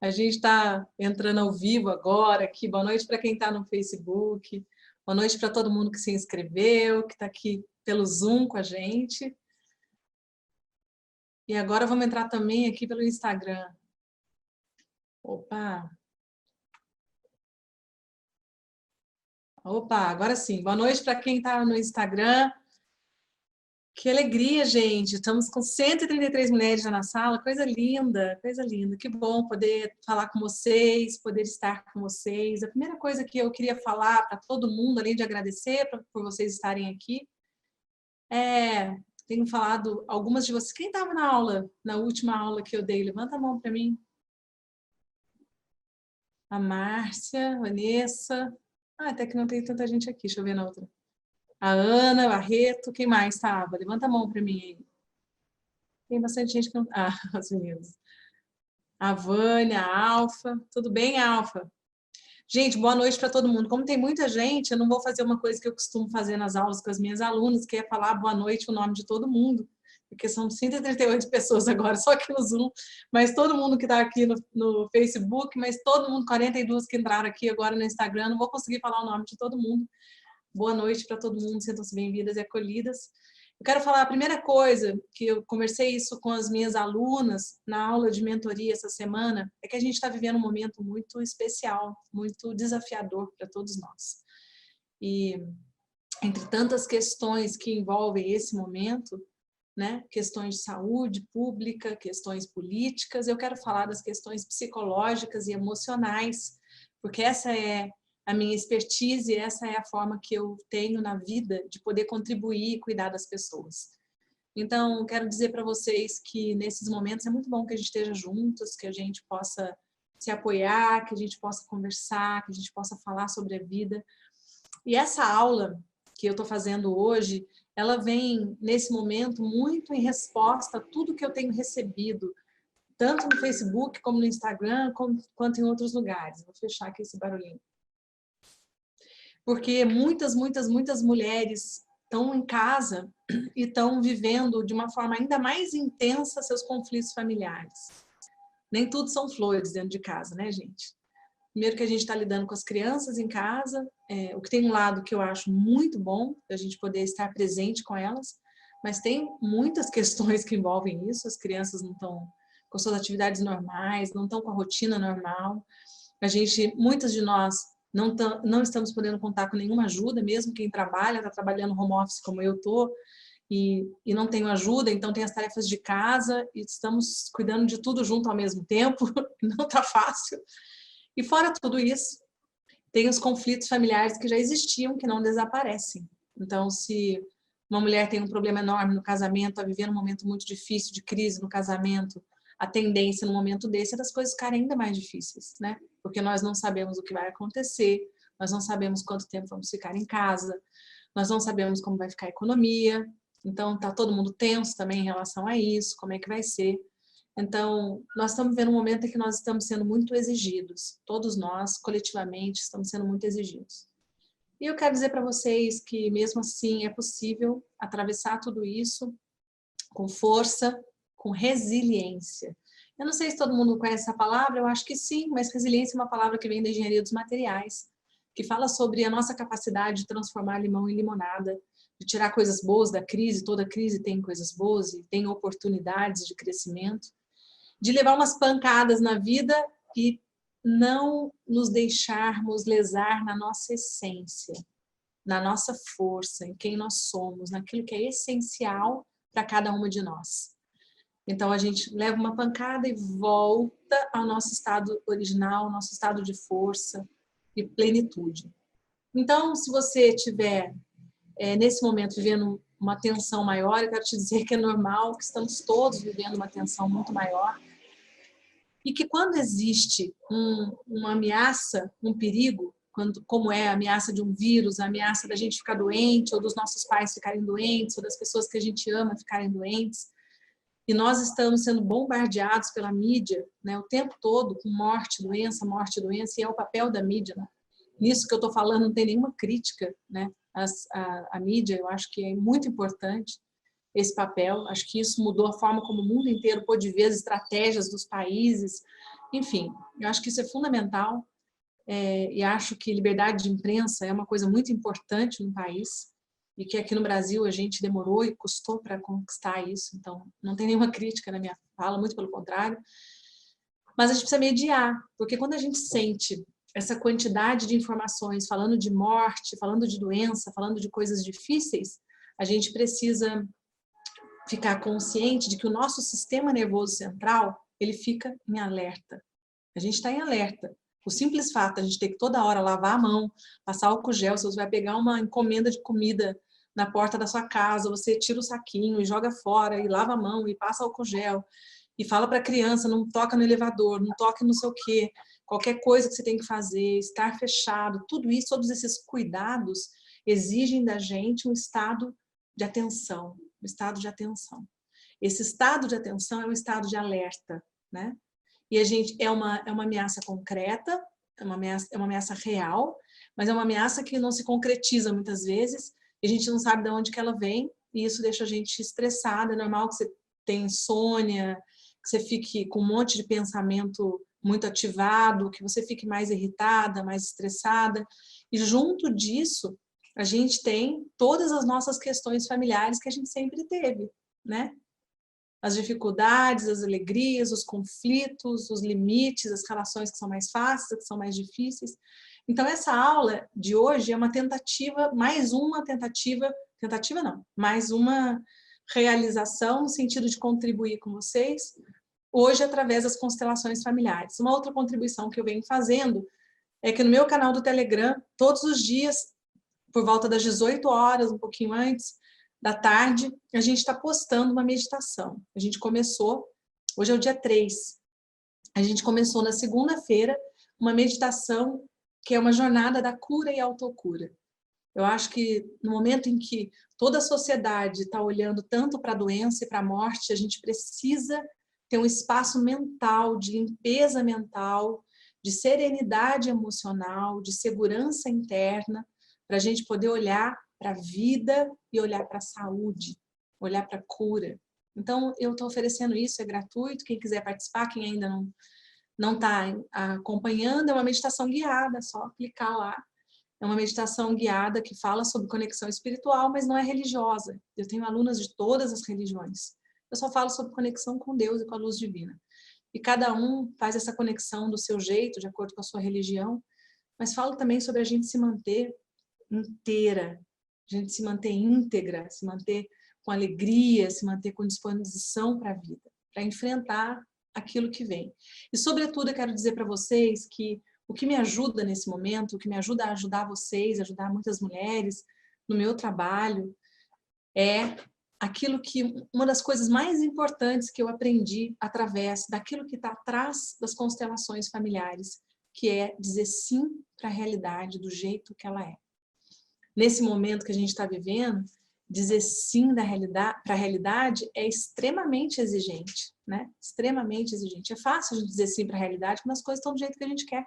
A gente está entrando ao vivo agora aqui. Boa noite para quem está no Facebook. Boa noite para todo mundo que se inscreveu, que está aqui pelo Zoom com a gente. E agora vamos entrar também aqui pelo Instagram. Opa! Opa, agora sim. Boa noite para quem está no Instagram. Que alegria, gente. Estamos com 133 mulheres já na sala. Coisa linda, coisa linda. Que bom poder falar com vocês, poder estar com vocês. A primeira coisa que eu queria falar para todo mundo, além de agradecer por vocês estarem aqui, tenho falado algumas de vocês. Quem estava na aula, na última aula que eu dei? Levanta a mão para mim. A Márcia, Vanessa. Até que não tem tanta gente aqui. Deixa eu ver na outra. A Ana Barreto, quem mais estava? Levanta a mão para mim aí. Tem bastante gente que não... Ah, as meninas. A Vânia, a Alfa. Tudo bem, Alfa? Gente, boa noite para todo mundo. Como tem muita gente, eu não vou fazer uma coisa que eu costumo fazer nas aulas com as minhas alunas, que é falar boa noite, o nome de todo mundo, porque são 138 pessoas agora, só aqui no Zoom, mas todo mundo que está aqui no Facebook, mas todo mundo, 42 que entraram aqui agora no Instagram, não vou conseguir falar o nome de todo mundo. Boa noite para todo mundo, sintam-se bem-vindas e acolhidas. Eu quero falar a primeira coisa, que eu conversei isso com as minhas alunas na aula de mentoria essa semana, é que a gente está vivendo um momento muito especial, muito desafiador para todos nós. E entre tantas questões que envolvem esse momento, né, questões de saúde pública, questões políticas, eu quero falar das questões psicológicas e emocionais, porque essa é a minha expertise, essa é a forma que eu tenho na vida de poder contribuir e cuidar das pessoas. Então, quero dizer para vocês que nesses momentos é muito bom que a gente esteja juntos, que a gente possa se apoiar, que a gente possa conversar, que a gente possa falar sobre a vida. E essa aula que eu estou fazendo hoje, ela vem nesse momento muito em resposta a tudo que eu tenho recebido, tanto no Facebook como no Instagram, quanto em outros lugares. Vou fechar aqui esse barulhinho. Porque muitas mulheres estão em casa e estão vivendo de uma forma ainda mais intensa seus conflitos familiares. Nem tudo são flores dentro de casa, né, gente? Primeiro que a gente está lidando com as crianças em casa, o que tem um lado que eu acho muito bom, a gente poder estar presente com elas, mas tem muitas questões que envolvem isso, as crianças não estão com suas atividades normais, não estão com a rotina normal, muitas de nós não estamos podendo contar com nenhuma ajuda, mesmo quem trabalha, está trabalhando home office como eu estou, e não tenho ajuda, então tem as tarefas de casa, e estamos cuidando de tudo junto ao mesmo tempo, não está fácil. E fora tudo isso, tem os conflitos familiares que já existiam, que não desaparecem. Então, se uma mulher tem um problema enorme no casamento, está vivendo um momento muito difícil de crise no casamento, a tendência no momento desse é das coisas ficarem ainda mais difíceis, né? Porque nós não sabemos o que vai acontecer, nós não sabemos quanto tempo vamos ficar em casa, nós não sabemos como vai ficar a economia, então está todo mundo tenso também em relação a isso, como é que vai ser. Então, nós estamos vivendo um momento em que nós estamos sendo muito exigidos, todos nós, coletivamente, estamos sendo muito exigidos. E eu quero dizer para vocês que, mesmo assim, é possível atravessar tudo isso com força, com resiliência. Eu não sei se todo mundo conhece essa palavra, eu acho que sim, mas resiliência é uma palavra que vem da engenharia dos materiais, que fala sobre a nossa capacidade de transformar limão em limonada, de tirar coisas boas da crise, toda crise tem coisas boas e tem oportunidades de crescimento, de levar umas pancadas na vida e não nos deixarmos lesar na nossa essência, na nossa força, em quem nós somos, naquilo que é essencial para cada uma de nós. Então, a gente leva uma pancada e volta ao nosso estado original, nosso estado de força e plenitude. Então, se você estiver, nesse momento, vivendo uma tensão maior, eu quero te dizer que é normal, que estamos todos vivendo uma tensão muito maior, e que quando existe uma ameaça, um perigo, como é a ameaça de um vírus, a ameaça da gente ficar doente, ou dos nossos pais ficarem doentes, ou das pessoas que a gente ama ficarem doentes, e nós estamos sendo bombardeados pela mídia, né, o tempo todo com morte, doença, e é o papel da mídia. Né? Nisso que eu estou falando não tem nenhuma crítica, né? A mídia, eu acho que é muito importante esse papel, acho que isso mudou a forma como o mundo inteiro pôde ver as estratégias dos países Enfim, eu acho que isso é fundamental e acho que liberdade de imprensa é uma coisa muito importante no país e que aqui no Brasil a gente demorou e custou para conquistar isso, então não tem nenhuma crítica na minha fala, muito pelo contrário, mas a gente precisa mediar, porque quando a gente sente essa quantidade de informações falando de morte, falando de doença, falando de coisas difíceis, a gente precisa ficar consciente de que o nosso sistema nervoso central, ele fica em alerta. A gente está em alerta. O simples fato de a gente ter que toda hora lavar a mão, passar álcool gel, se você vai pegar uma encomenda de comida na porta da sua casa, você tira o saquinho e joga fora, e lava a mão, e passa álcool gel, e fala para a criança, não toca no elevador, não toque no sei o quê, qualquer coisa que você tem que fazer, estar fechado, tudo isso, todos esses cuidados exigem da gente um estado de atenção, um estado de atenção. Esse estado de atenção é um estado de alerta, né? E a gente é uma ameaça concreta, é uma ameaça real, mas é uma ameaça que não se concretiza muitas vezes, e a gente não sabe de onde que ela vem, e isso deixa a gente estressada. É normal que você tenha insônia, que você fique com um monte de pensamento muito ativado, que você fique mais irritada, mais estressada, e junto disso, a gente tem todas as nossas questões familiares que a gente sempre teve, né? As dificuldades, as alegrias, os conflitos, os limites, as relações que são mais fáceis, as que são mais difíceis. Então, essa aula de hoje é uma tentativa, mais uma tentativa não, mais uma realização no sentido de contribuir com vocês, hoje através das constelações familiares. Uma outra contribuição que eu venho fazendo é que no meu canal do Telegram, todos os dias, por volta das 18 horas, um pouquinho antes da tarde, a gente está postando uma meditação. A gente começou, hoje é o dia 3, a gente começou na segunda-feira uma meditação que é uma jornada da cura e autocura. Eu acho que no momento em que toda a sociedade está olhando tanto para a doença e para a morte, a gente precisa ter um espaço mental, de limpeza mental, de serenidade emocional, de segurança interna, para a gente poder olhar para a vida e olhar para a saúde, olhar para a cura. Então, eu estou oferecendo isso, é gratuito, quem quiser participar, quem ainda não está acompanhando, é uma meditação guiada, é só clicar lá. É uma meditação guiada que fala sobre conexão espiritual, mas não é religiosa. Eu tenho alunas de todas as religiões. Eu só falo sobre conexão com Deus e com a luz divina. E cada um faz essa conexão do seu jeito, de acordo com a sua religião, mas falo também sobre a gente se manter inteira, a gente se manter íntegra, se manter com alegria, se manter com disposição para a vida, para enfrentar aquilo que vem. E, sobretudo, eu quero dizer para vocês que o que me ajuda nesse momento, o que me ajuda a ajudar vocês, ajudar muitas mulheres no meu trabalho, é aquilo que, uma das coisas mais importantes que eu aprendi através daquilo que está atrás das constelações familiares, que é dizer sim para a realidade do jeito que ela é. Nesse momento que a gente está vivendo, dizer sim para a realidade é extremamente exigente, né? Extremamente exigente. É fácil a gente dizer sim para a realidade quando as coisas estão do jeito que a gente quer.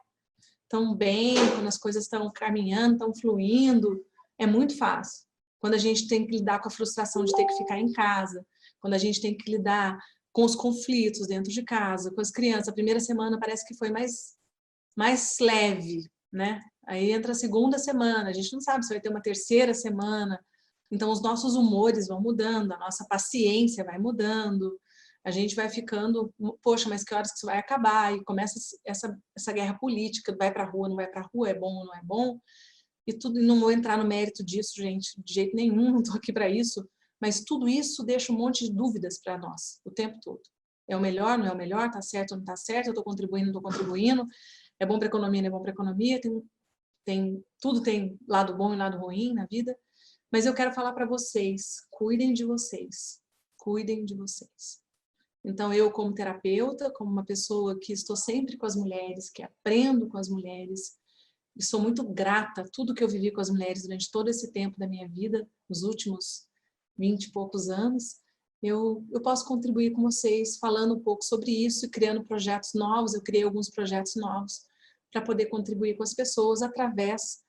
Estão bem, quando as coisas estão caminhando, estão fluindo, é muito fácil. Quando a gente tem que lidar com a frustração de ter que ficar em casa, quando a gente tem que lidar com os conflitos dentro de casa, com as crianças, a primeira semana parece que foi mais leve, né? Aí entra a segunda semana, a gente não sabe se vai ter uma terceira semana, então os nossos humores vão mudando, a nossa paciência vai mudando, a gente vai ficando, poxa, mas que horas que isso vai acabar? E começa essa guerra política, vai para a rua, não vai para a rua, é bom ou não é bom? E tudo, não vou entrar no mérito disso, gente, de jeito nenhum, não estou aqui para isso, mas tudo isso deixa um monte de dúvidas para nós, o tempo todo. É o melhor, não é o melhor? Está certo ou não está certo? Eu estou contribuindo, não estou contribuindo? É bom para a economia, não é bom para a economia? Tudo tem lado bom e lado ruim na vida. Mas eu quero falar para vocês, cuidem de vocês. Cuidem de vocês. Então, eu como terapeuta, como uma pessoa que estou sempre com as mulheres, que aprendo com as mulheres, e sou muito grata a tudo que eu vivi com as mulheres durante todo esse tempo da minha vida, nos últimos 20 e poucos anos, eu posso contribuir com vocês falando um pouco sobre isso e criando projetos novos. Eu criei alguns projetos novos para poder contribuir com as pessoas através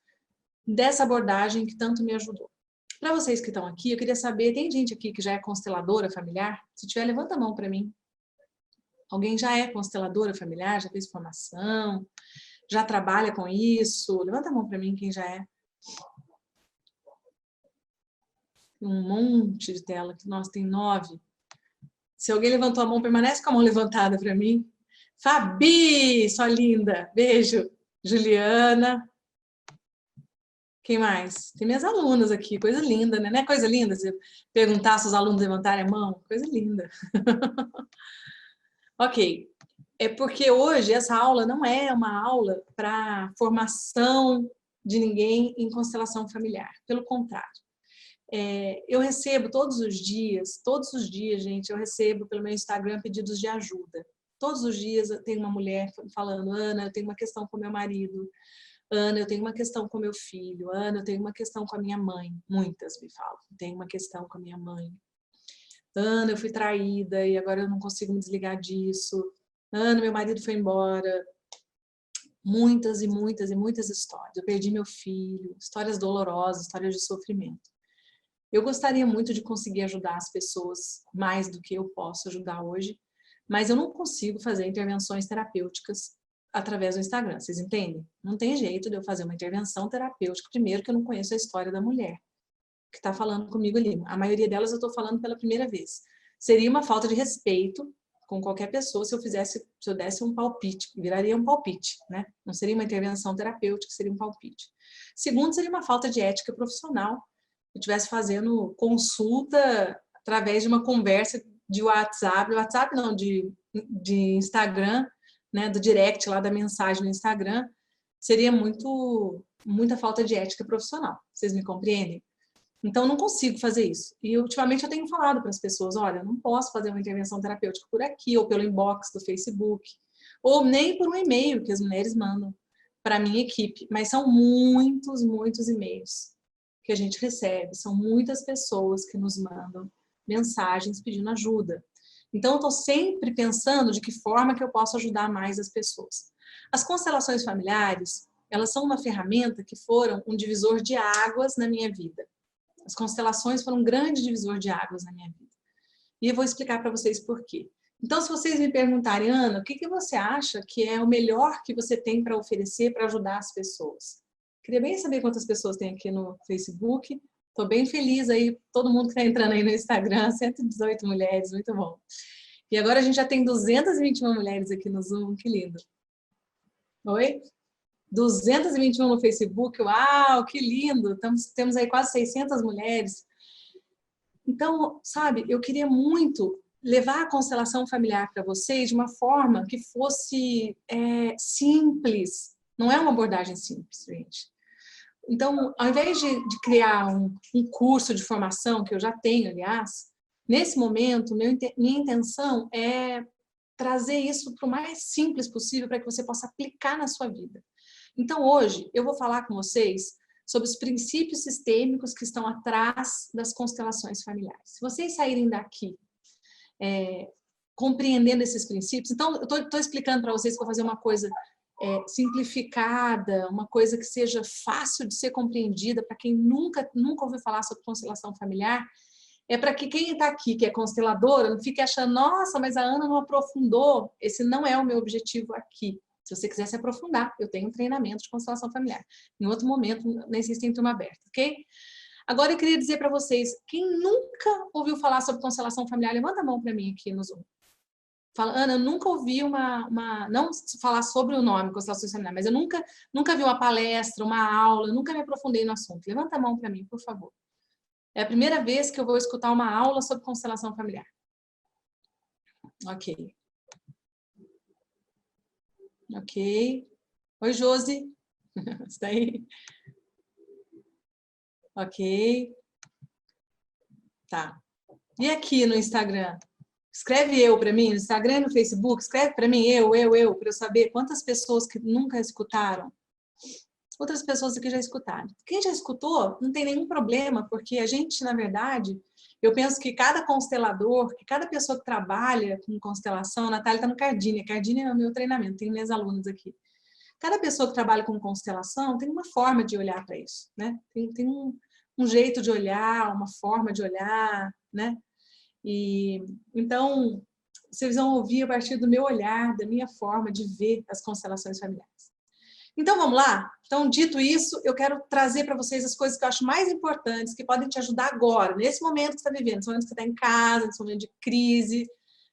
dessa abordagem que tanto me ajudou. Para vocês que estão aqui, eu queria saber, tem gente aqui que já é consteladora familiar? Se tiver, levanta a mão para mim. Alguém já é consteladora familiar, já fez formação, já trabalha com isso? Levanta a mão para mim quem já é. Um monte de tela, que nós tem 9. Se alguém levantou a mão, permanece com a mão levantada para mim. Fabi, sua linda, beijo. Juliana. Quem mais? Tem minhas alunas aqui, coisa linda, né? Não é coisa linda você perguntar se os alunos levantarem a mão? Coisa linda. Ok. É porque hoje essa aula não é uma aula para formação de ninguém em constelação familiar. Pelo contrário. Eu recebo todos os dias, gente, eu recebo pelo meu Instagram pedidos de ajuda. Todos os dias eu tenho uma mulher falando: Ana, eu tenho uma questão com meu marido. Ana, eu tenho uma questão com meu filho. Ana, eu tenho uma questão com a minha mãe. Muitas me falam: tenho uma questão com a minha mãe. Ana, eu fui traída e agora eu não consigo me desligar disso. Ana, meu marido foi embora. Muitas e muitas e muitas histórias. Eu perdi meu filho. Histórias dolorosas, histórias de sofrimento. Eu gostaria muito de conseguir ajudar as pessoas mais do que eu posso ajudar hoje, mas eu não consigo fazer intervenções terapêuticas através do Instagram, vocês entendem? Não tem jeito de eu fazer uma intervenção terapêutica, primeiro que eu não conheço a história da mulher que está falando comigo ali. A maioria delas eu estou falando pela primeira vez. Seria uma falta de respeito com qualquer pessoa se eu desse um palpite, viraria um palpite, né? Não seria uma intervenção terapêutica, seria um palpite. Segundo, seria uma falta de ética profissional, eu estivesse fazendo consulta através de uma conversa de WhatsApp não, de Instagram, né, do direct lá da mensagem no Instagram, seria muita falta de ética profissional. Vocês me compreendem? Então, eu não consigo fazer isso. E, ultimamente, eu tenho falado para as pessoas, olha, eu não posso fazer uma intervenção terapêutica por aqui, ou pelo inbox do Facebook, ou nem por um e-mail que as mulheres mandam para a minha equipe, mas são muitos, muitos e-mails que a gente recebe, são muitas pessoas que nos mandam mensagens pedindo ajuda. Então, eu estou sempre pensando de que forma que eu posso ajudar mais as pessoas. As constelações familiares, elas são uma ferramenta que foram um divisor de águas na minha vida. As constelações foram um grande divisor de águas na minha vida. E eu vou explicar para vocês por quê. Então, se vocês me perguntarem, Ana, o que você acha que é o melhor que você tem para oferecer para ajudar as pessoas? Queria bem saber quantas pessoas tem aqui no Facebook. Estou bem feliz aí, todo mundo que está entrando aí no Instagram, 118 mulheres, muito bom. E agora a gente já tem 221 mulheres aqui no Zoom, que lindo. Oi? 221 no Facebook, uau, que lindo! Temos aí quase 600 mulheres. Então, sabe, eu queria muito levar a constelação familiar para vocês de uma forma que fosse simples. Não é uma abordagem simples, gente. Então, ao invés de criar um curso de formação, que eu já tenho, aliás, nesse momento, minha intenção é trazer isso para o mais simples possível para que você possa aplicar na sua vida. Então, hoje, eu vou falar com vocês sobre os princípios sistêmicos que estão atrás das constelações familiares. Se vocês saírem daqui compreendendo esses princípios, então, eu estou explicando para vocês que eu vou fazer uma coisa simplificada, uma coisa que seja fácil de ser compreendida para quem nunca ouviu falar sobre constelação familiar, para que quem está aqui, que é consteladora, não fique achando, nossa, mas a Ana não aprofundou. Esse não é o meu objetivo aqui. Se você quiser se aprofundar, eu tenho um treinamento de constelação familiar. Em outro momento, nem sei se tem turma aberta, ok? Agora, eu queria dizer para vocês, quem nunca ouviu falar sobre constelação familiar, levanta a mão para mim aqui no Zoom. Fala, Ana, eu nunca ouvi não falar sobre o nome constelação familiar, mas eu nunca vi uma palestra, uma aula, nunca me aprofundei no assunto. Levanta a mão para mim, por favor. É a primeira vez que eu vou escutar uma aula sobre constelação familiar. Ok. Ok. Oi, Josi. Está aí? Ok. Tá. E aqui no Instagram? Escreve eu para mim, no Instagram e no Facebook, escreve para mim eu, para eu saber quantas pessoas que nunca escutaram. Outras pessoas aqui já escutaram. Quem já escutou, não tem nenhum problema, porque a gente, na verdade, eu penso que cada constelador, que cada pessoa que trabalha com constelação, a Natália está no Cardini é o meu treinamento, tenho minhas alunas aqui. Cada pessoa que trabalha com constelação tem uma forma de olhar para isso, né? Tem um jeito de olhar, uma forma de olhar, né? E então, vocês vão ouvir a partir do meu olhar, da minha forma de ver as constelações familiares. Então, vamos lá? Então, dito isso, eu quero trazer para vocês as coisas que eu acho mais importantes, que podem te ajudar agora, nesse momento que você está vivendo, nesse momento que você está em casa, nesse momento de crise.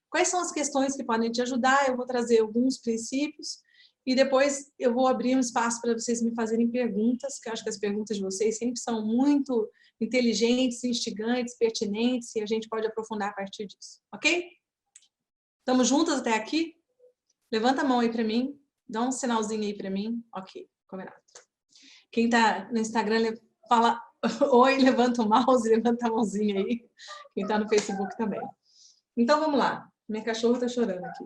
Quais são as questões que podem te ajudar? Eu vou trazer alguns princípios e depois eu vou abrir um espaço para vocês me fazerem perguntas, que eu acho que as perguntas de vocês sempre são muito inteligentes, instigantes, pertinentes, e a gente pode aprofundar a partir disso, ok? Estamos juntas até aqui? Levanta a mão aí para mim, dá um sinalzinho aí para mim. Ok, combinado. Quem está no Instagram, fala oi, levanta o mouse, levanta a mãozinha aí. Quem está no Facebook também. Então, vamos lá. Minha cachorra está chorando aqui.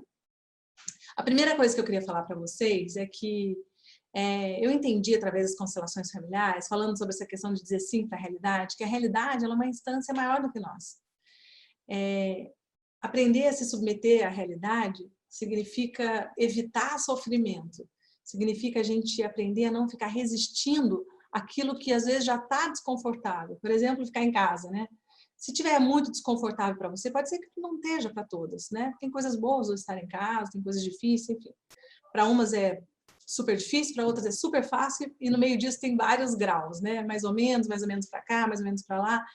A primeira coisa que eu queria falar para vocês é que eu entendi através das constelações familiares, falando sobre essa questão de dizer sim para a realidade, que a realidade ela é uma instância maior do que nós. Aprender a se submeter à realidade significa evitar sofrimento, significa a gente aprender a não ficar resistindo àquilo que às vezes já está desconfortável. Por exemplo, ficar em casa, né? Se tiver muito desconfortável para você, pode ser que não esteja para todas, né? Tem coisas boas de estar em casa, tem coisas difíceis, enfim. Para umas é super difícil, para outras é super fácil, e no meio disso tem vários graus, né? Mais ou menos para cá, mais ou menos para lá.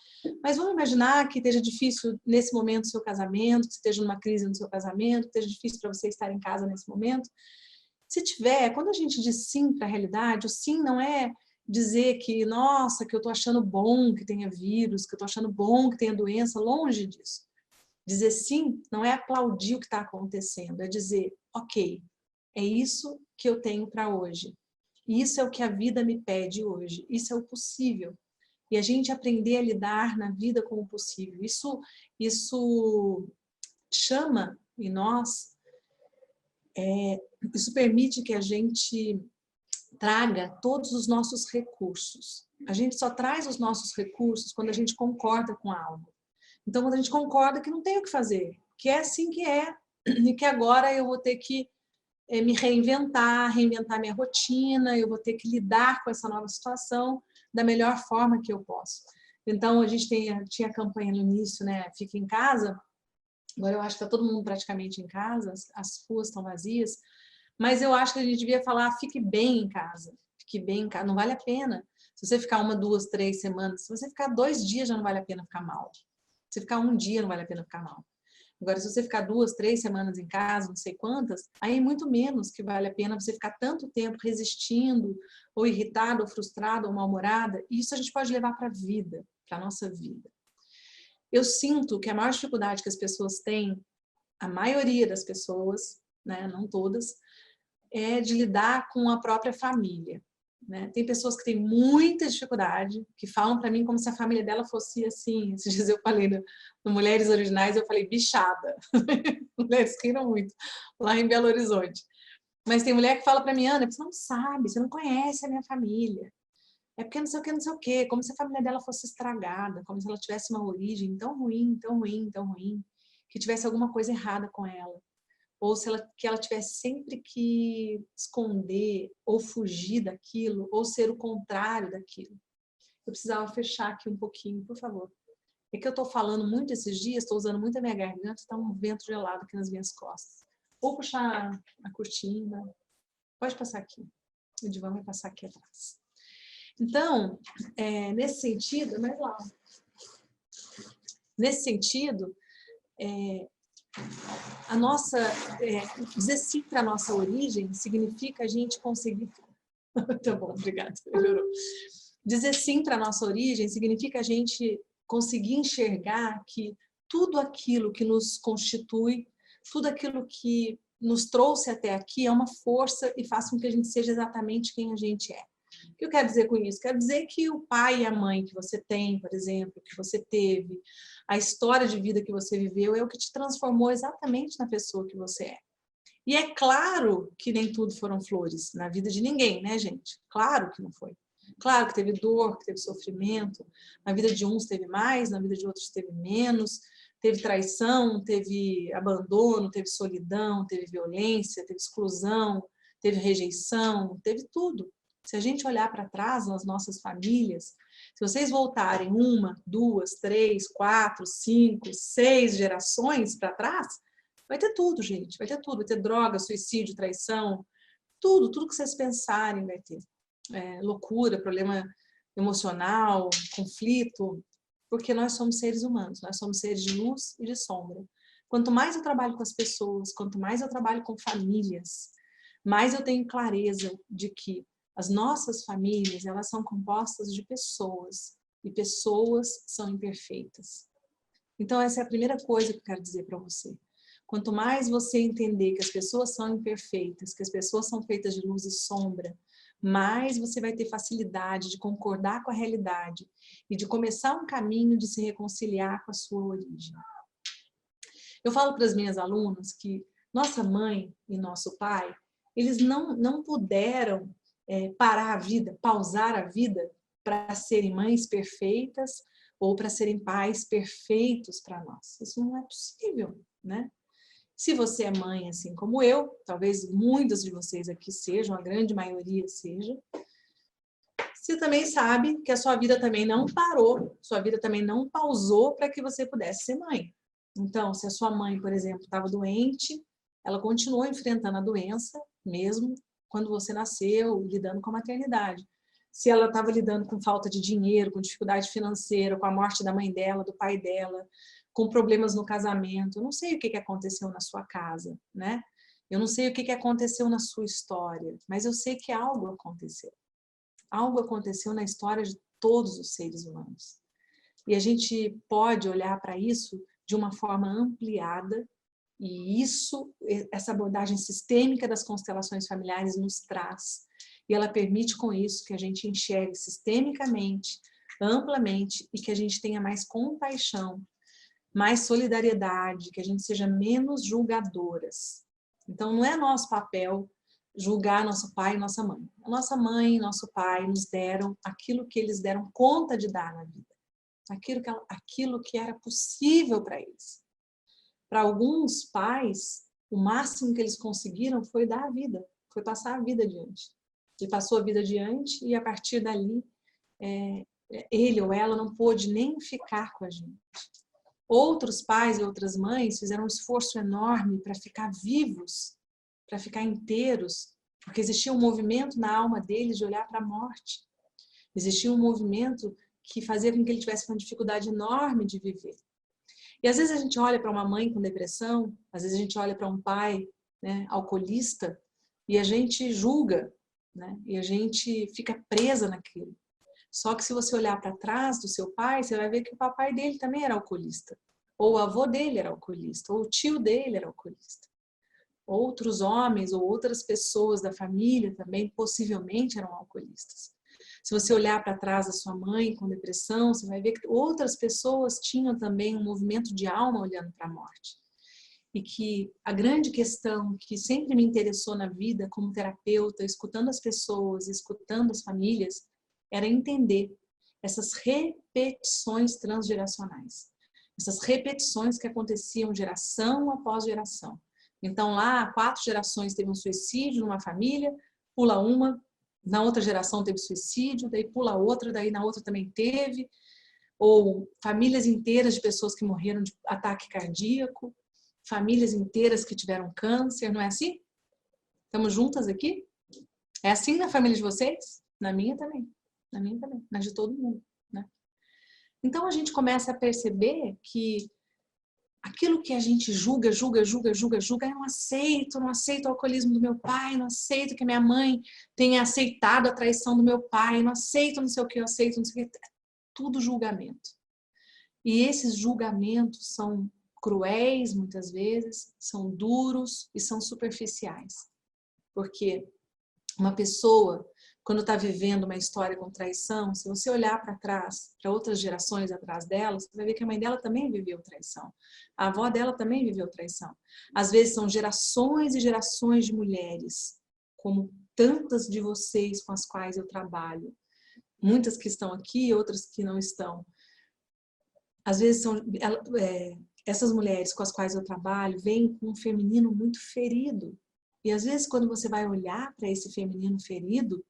Mas vamos imaginar que esteja difícil nesse momento do seu casamento, que esteja numa crise no seu casamento, que esteja difícil para você estar em casa nesse momento. Se tiver, quando a gente diz sim para a realidade, o sim não é dizer que, nossa, que eu estou achando bom que tenha vírus, que eu estou achando bom que tenha doença, longe disso. Dizer sim não é aplaudir o que está acontecendo, é dizer, ok, é isso que eu tenho para hoje. Isso é o que a vida me pede hoje. Isso é o possível. E a gente aprender a lidar na vida com o possível. Isso chama em nós, isso permite que a gente traga todos os nossos recursos. A gente só traz os nossos recursos quando a gente concorda com algo. Então, quando a gente concorda que não tem o que fazer, que é assim que é, e que agora eu vou ter que me reinventar minha rotina, eu vou ter que lidar com essa nova situação da melhor forma que eu posso. Então, a gente tinha a campanha no início, né? Fica em casa. Agora eu acho que está todo mundo praticamente em casa, as ruas estão vazias. Mas eu acho que a gente devia falar, fique bem em casa. Fique bem em casa, não vale a pena. Se você ficar 1, 2, 3 semanas, se você ficar 2 dias, já não vale a pena ficar mal. Se você ficar 1 dia, não vale a pena ficar mal. Agora, se você ficar 2, 3 semanas em casa, não sei quantas, aí é muito menos que vale a pena você ficar tanto tempo resistindo, ou irritado, ou frustrado, ou mal-humorada. E isso a gente pode levar para a vida, para a nossa vida. Eu sinto que a maior dificuldade que as pessoas têm, a maioria das pessoas, né, não todas, é de lidar com a própria família. Né? Tem pessoas que têm muita dificuldade, que falam para mim como se a família dela fosse assim. Esses dias eu falei no Mulheres Originais, eu falei bichada. Mulheres riram muito, lá em Belo Horizonte. Mas tem mulher que fala para mim, Ana, você não sabe, você não conhece a minha família. É porque não sei o que, não sei o que, como se a família dela fosse estragada, como se ela tivesse uma origem tão ruim, tão ruim, tão ruim, que tivesse alguma coisa errada com ela. Ou que ela tivesse sempre que esconder ou fugir daquilo, ou ser o contrário daquilo. Eu precisava fechar aqui um pouquinho, por favor. É que eu estou falando muito esses dias, estou usando muito a minha garganta, está um vento gelado aqui nas minhas costas. Vou puxar a cortina. Pode passar aqui. O divã vai passar aqui atrás. Então, nesse sentido, mas lá. Nesse sentido, a nossa, dizer sim para a nossa origem significa a gente conseguir... Tá bom, obrigada, melhorou. Dizer sim para a nossa origem significa a gente conseguir enxergar que tudo aquilo que nos constitui, tudo aquilo que nos trouxe até aqui é uma força e faz com que a gente seja exatamente quem a gente é. O que eu quero dizer com isso? Quero dizer que o pai e a mãe que você tem, por exemplo, que você teve, a história de vida que você viveu é o que te transformou exatamente na pessoa que você é. E é claro que nem tudo foram flores na vida de ninguém, né, gente? Claro que não foi. Claro que teve dor, que teve sofrimento. Na vida de uns teve mais, na vida de outros teve menos. Teve traição, teve abandono, teve solidão, teve violência, teve exclusão, teve rejeição, teve tudo. Se a gente olhar para trás nas nossas famílias, se vocês voltarem 1, 2, 3, 4, 5, 6 gerações para trás, Vai ter tudo, gente, vai ter tudo. Vai ter droga, suicídio, traição, tudo que vocês pensarem vai ter. Loucura, problema emocional, conflito, porque nós somos seres humanos, nós somos seres de luz e de sombra. Quanto mais eu trabalho com as pessoas, quanto mais eu trabalho com famílias, mais eu tenho clareza de que as nossas famílias, elas são compostas de pessoas, e pessoas são imperfeitas. Então, essa é a primeira coisa que eu quero dizer para você. Quanto mais você entender que as pessoas são imperfeitas, que as pessoas são feitas de luz e sombra, mais você vai ter facilidade de concordar com a realidade e de começar um caminho de se reconciliar com a sua origem. Eu falo para as minhas alunas que nossa mãe e nosso pai, eles não puderam parar a vida, pausar a vida para serem mães perfeitas ou para serem pais perfeitos para nós. Isso não é possível, né? Se você é mãe assim como eu, talvez muitos de vocês aqui sejam, a grande maioria seja, você também sabe que a sua vida também não parou, sua vida também não pausou para que você pudesse ser mãe. Então, se a sua mãe, por exemplo, estava doente, ela continuou enfrentando a doença, mesmo quando você nasceu, lidando com a maternidade. Se ela estava lidando com falta de dinheiro, com dificuldade financeira, com a morte da mãe dela, do pai dela, com problemas no casamento, eu não sei o que aconteceu na sua casa, né? Eu não sei o que aconteceu na sua história, mas eu sei que algo aconteceu. Algo aconteceu na história de todos os seres humanos. E a gente pode olhar para isso de uma forma ampliada, e essa abordagem sistêmica das constelações familiares nos traz. E ela permite com isso que a gente enxergue sistemicamente, amplamente, e que a gente tenha mais compaixão, mais solidariedade, que a gente seja menos julgadoras. Então, não é nosso papel julgar nosso pai e nossa mãe. A nossa mãe e nosso pai nos deram aquilo que eles deram conta de dar na vida. Aquilo que era possível para eles. Para alguns pais, o máximo que eles conseguiram foi dar a vida, foi passar a vida adiante. Ele passou a vida adiante e, a partir dali, ele ou ela não pôde nem ficar com a gente. Outros pais e outras mães fizeram um esforço enorme para ficar vivos, para ficar inteiros, porque existia um movimento na alma deles de olhar para a morte. Existia um movimento que fazia com que ele tivesse uma dificuldade enorme de viver. E às vezes a gente olha para uma mãe com depressão, às vezes a gente olha para um pai, né, alcoolista, e a gente julga, né, e a gente fica presa naquilo. Só que se você olhar para trás do seu pai, você vai ver que o papai dele também era alcoolista. Ou o avô dele era alcoolista, ou o tio dele era alcoolista. Outros homens ou outras pessoas da família também possivelmente eram alcoolistas. Se você olhar para trás da sua mãe com depressão, você vai ver que outras pessoas tinham também um movimento de alma olhando para a morte. E que a grande questão que sempre me interessou na vida como terapeuta, escutando as pessoas, escutando as famílias, era entender essas repetições transgeracionais. Essas repetições que aconteciam geração após geração. Então lá, 4 gerações teve um suicídio numa família, pula uma, na outra geração teve suicídio, daí pula outra, daí na outra também teve. Ou famílias inteiras de pessoas que morreram de ataque cardíaco, famílias inteiras que tiveram câncer, não é assim? Estamos juntas aqui? É assim na família de vocês? Na minha também. Na minha também, na de todo mundo, né? Então a gente começa a perceber que aquilo que a gente julga, eu não aceito o alcoolismo do meu pai, não aceito que minha mãe tenha aceitado a traição do meu pai, não aceito não sei o que, eu aceito não sei o que, é tudo julgamento. E esses julgamentos são cruéis muitas vezes, são duros e são superficiais. Porque uma pessoa, quando está vivendo uma história com traição, se você olhar para trás, para outras gerações atrás dela, você vai ver que a mãe dela também viveu traição. A avó dela também viveu traição. Às vezes são gerações e gerações de mulheres, como tantas de vocês com as quais eu trabalho. Muitas que estão aqui, outras que não estão. Às vezes essas mulheres com as quais eu trabalho vêm com um feminino muito ferido. E às vezes quando você vai olhar para esse feminino ferido,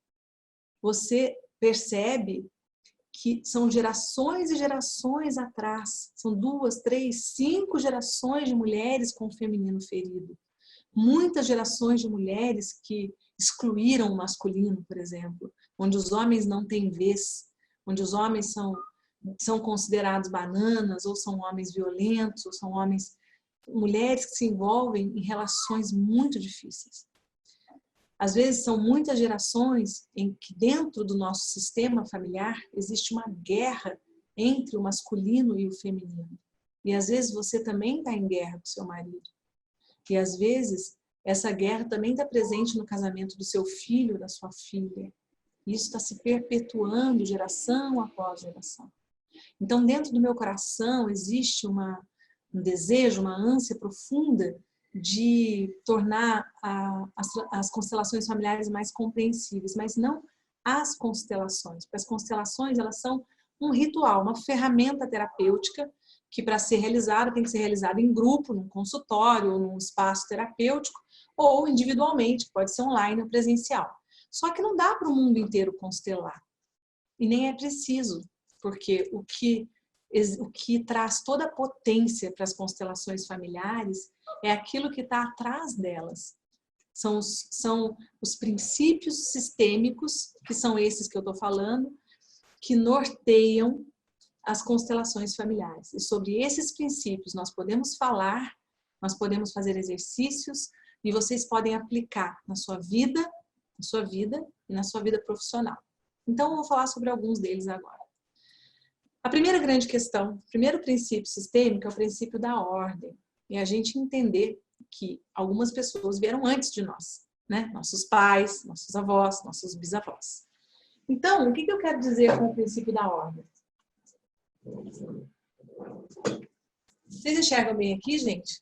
você percebe que são gerações e gerações atrás. São 2, 3, 5 gerações de mulheres com o feminino ferido. Muitas gerações de mulheres que excluíram o masculino, por exemplo, onde os homens não têm vez, onde os homens são considerados bananas, ou são homens violentos, ou são mulheres que se envolvem em relações muito difíceis. Às vezes são muitas gerações em que dentro do nosso sistema familiar existe uma guerra entre o masculino e o feminino. E às vezes você também está em guerra com seu marido. E às vezes essa guerra também está presente no casamento do seu filho, da sua filha. E isso está se perpetuando geração após geração. Então dentro do meu coração existe um desejo, uma ânsia profunda de tornar as constelações familiares mais compreensíveis, mas não as constelações. Porque as constelações, elas são um ritual, uma ferramenta terapêutica que, para ser realizada, tem que ser realizada em grupo, num consultório, ou num espaço terapêutico, ou individualmente, que pode ser online ou presencial. Só que não dá para o mundo inteiro constelar. E nem é preciso, porque o que traz toda a potência para as constelações familiares é aquilo que está atrás delas. São os princípios sistêmicos, que são esses que eu estou falando, que norteiam as constelações familiares. E sobre esses princípios nós podemos falar, nós podemos fazer exercícios e vocês podem aplicar na sua vida e na sua vida profissional. Então eu vou falar sobre alguns deles agora. A primeira grande questão, o primeiro princípio sistêmico é o princípio da ordem. E a gente entender que algumas pessoas vieram antes de nós, né? Nossos pais, nossos avós, nossos bisavós. Então, o que eu quero dizer com o princípio da ordem? Vocês enxergam bem aqui, gente?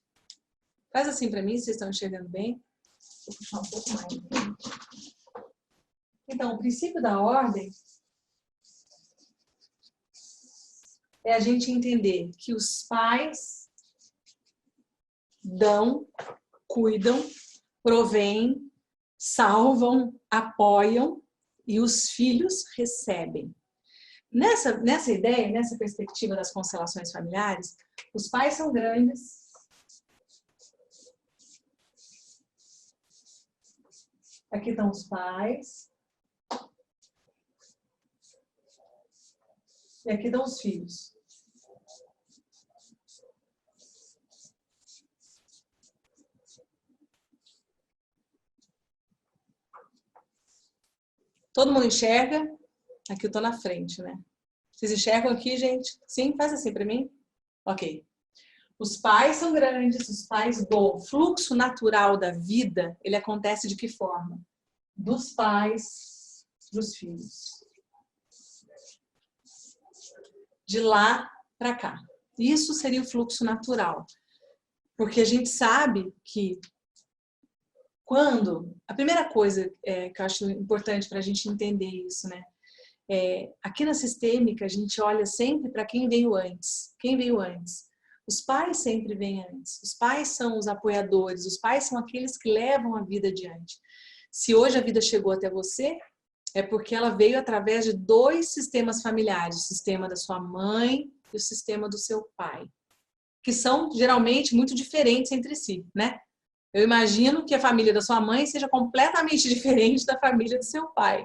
Faz assim para mim, vocês estão enxergando bem? Vou puxar um pouco mais. Então, o princípio da ordem é a gente entender que os pais dão, cuidam, provêm, salvam, apoiam e os filhos recebem. Nessa ideia, nessa perspectiva das constelações familiares, os pais são grandes. Aqui estão os pais. E aqui estão os filhos. Todo mundo enxerga? Aqui eu tô na frente, né? Vocês enxergam aqui, gente? Sim? Faz assim para mim. Ok. Os pais são grandes, os pais do fluxo natural da vida, ele acontece de que forma? Dos pais para os filhos. De lá para cá. Isso seria o fluxo natural. Porque a gente sabe que a primeira coisa que eu acho importante para a gente entender isso, né? Aqui na sistêmica, a gente olha sempre para quem veio antes. Quem veio antes? Os pais sempre vêm antes. Os pais são os apoiadores, os pais são aqueles que levam a vida adiante. Se hoje a vida chegou até você, é porque ela veio através de 2 sistemas familiares, o sistema da sua mãe e o sistema do seu pai, que são geralmente muito diferentes entre si, né? Eu imagino que a família da sua mãe seja completamente diferente da família do seu pai.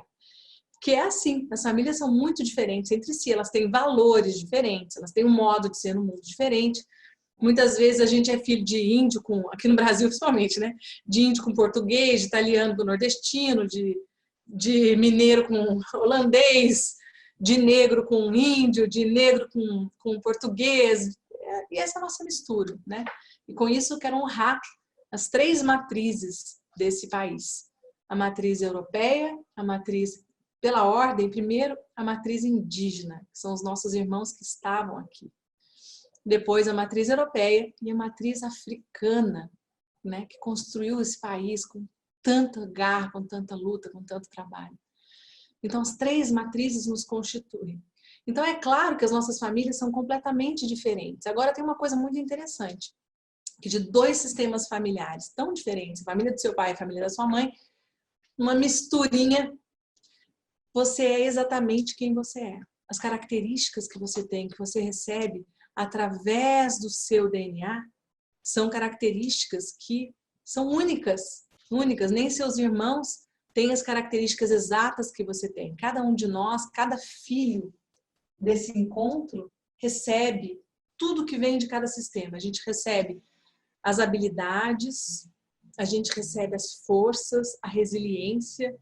Que é assim, as famílias são muito diferentes entre si, elas têm valores diferentes, elas têm um modo de ser no mundo diferente. Muitas vezes a gente é filho de índio, aqui no Brasil principalmente, né? De índio com português, de italiano com nordestino, de mineiro com holandês, de negro com índio, de negro com português. E essa é a nossa mistura, né? E com isso eu quero honrar as 3 matrizes desse país. A matriz europeia, a matriz pela ordem, primeiro a matriz indígena, que são os nossos irmãos que estavam aqui. Depois a matriz europeia e a matriz africana, né, que construiu esse país com tanta garra, com tanta luta, com tanto trabalho. Então as 3 matrizes nos constituem. Então é claro que as nossas famílias são completamente diferentes. Agora tem uma coisa muito interessante, que de 2 sistemas familiares tão diferentes, a família do seu pai e a família da sua mãe, uma misturinha, você é exatamente quem você é. as características que você recebe através do seu DNA, são características que são únicas, únicas. Nem seus irmãos têm as características exatas que você tem. Cada um de nós, cada filho desse encontro recebe tudo que vem de cada sistema. A gente recebe as habilidades, a gente recebe as forças, a resiliência,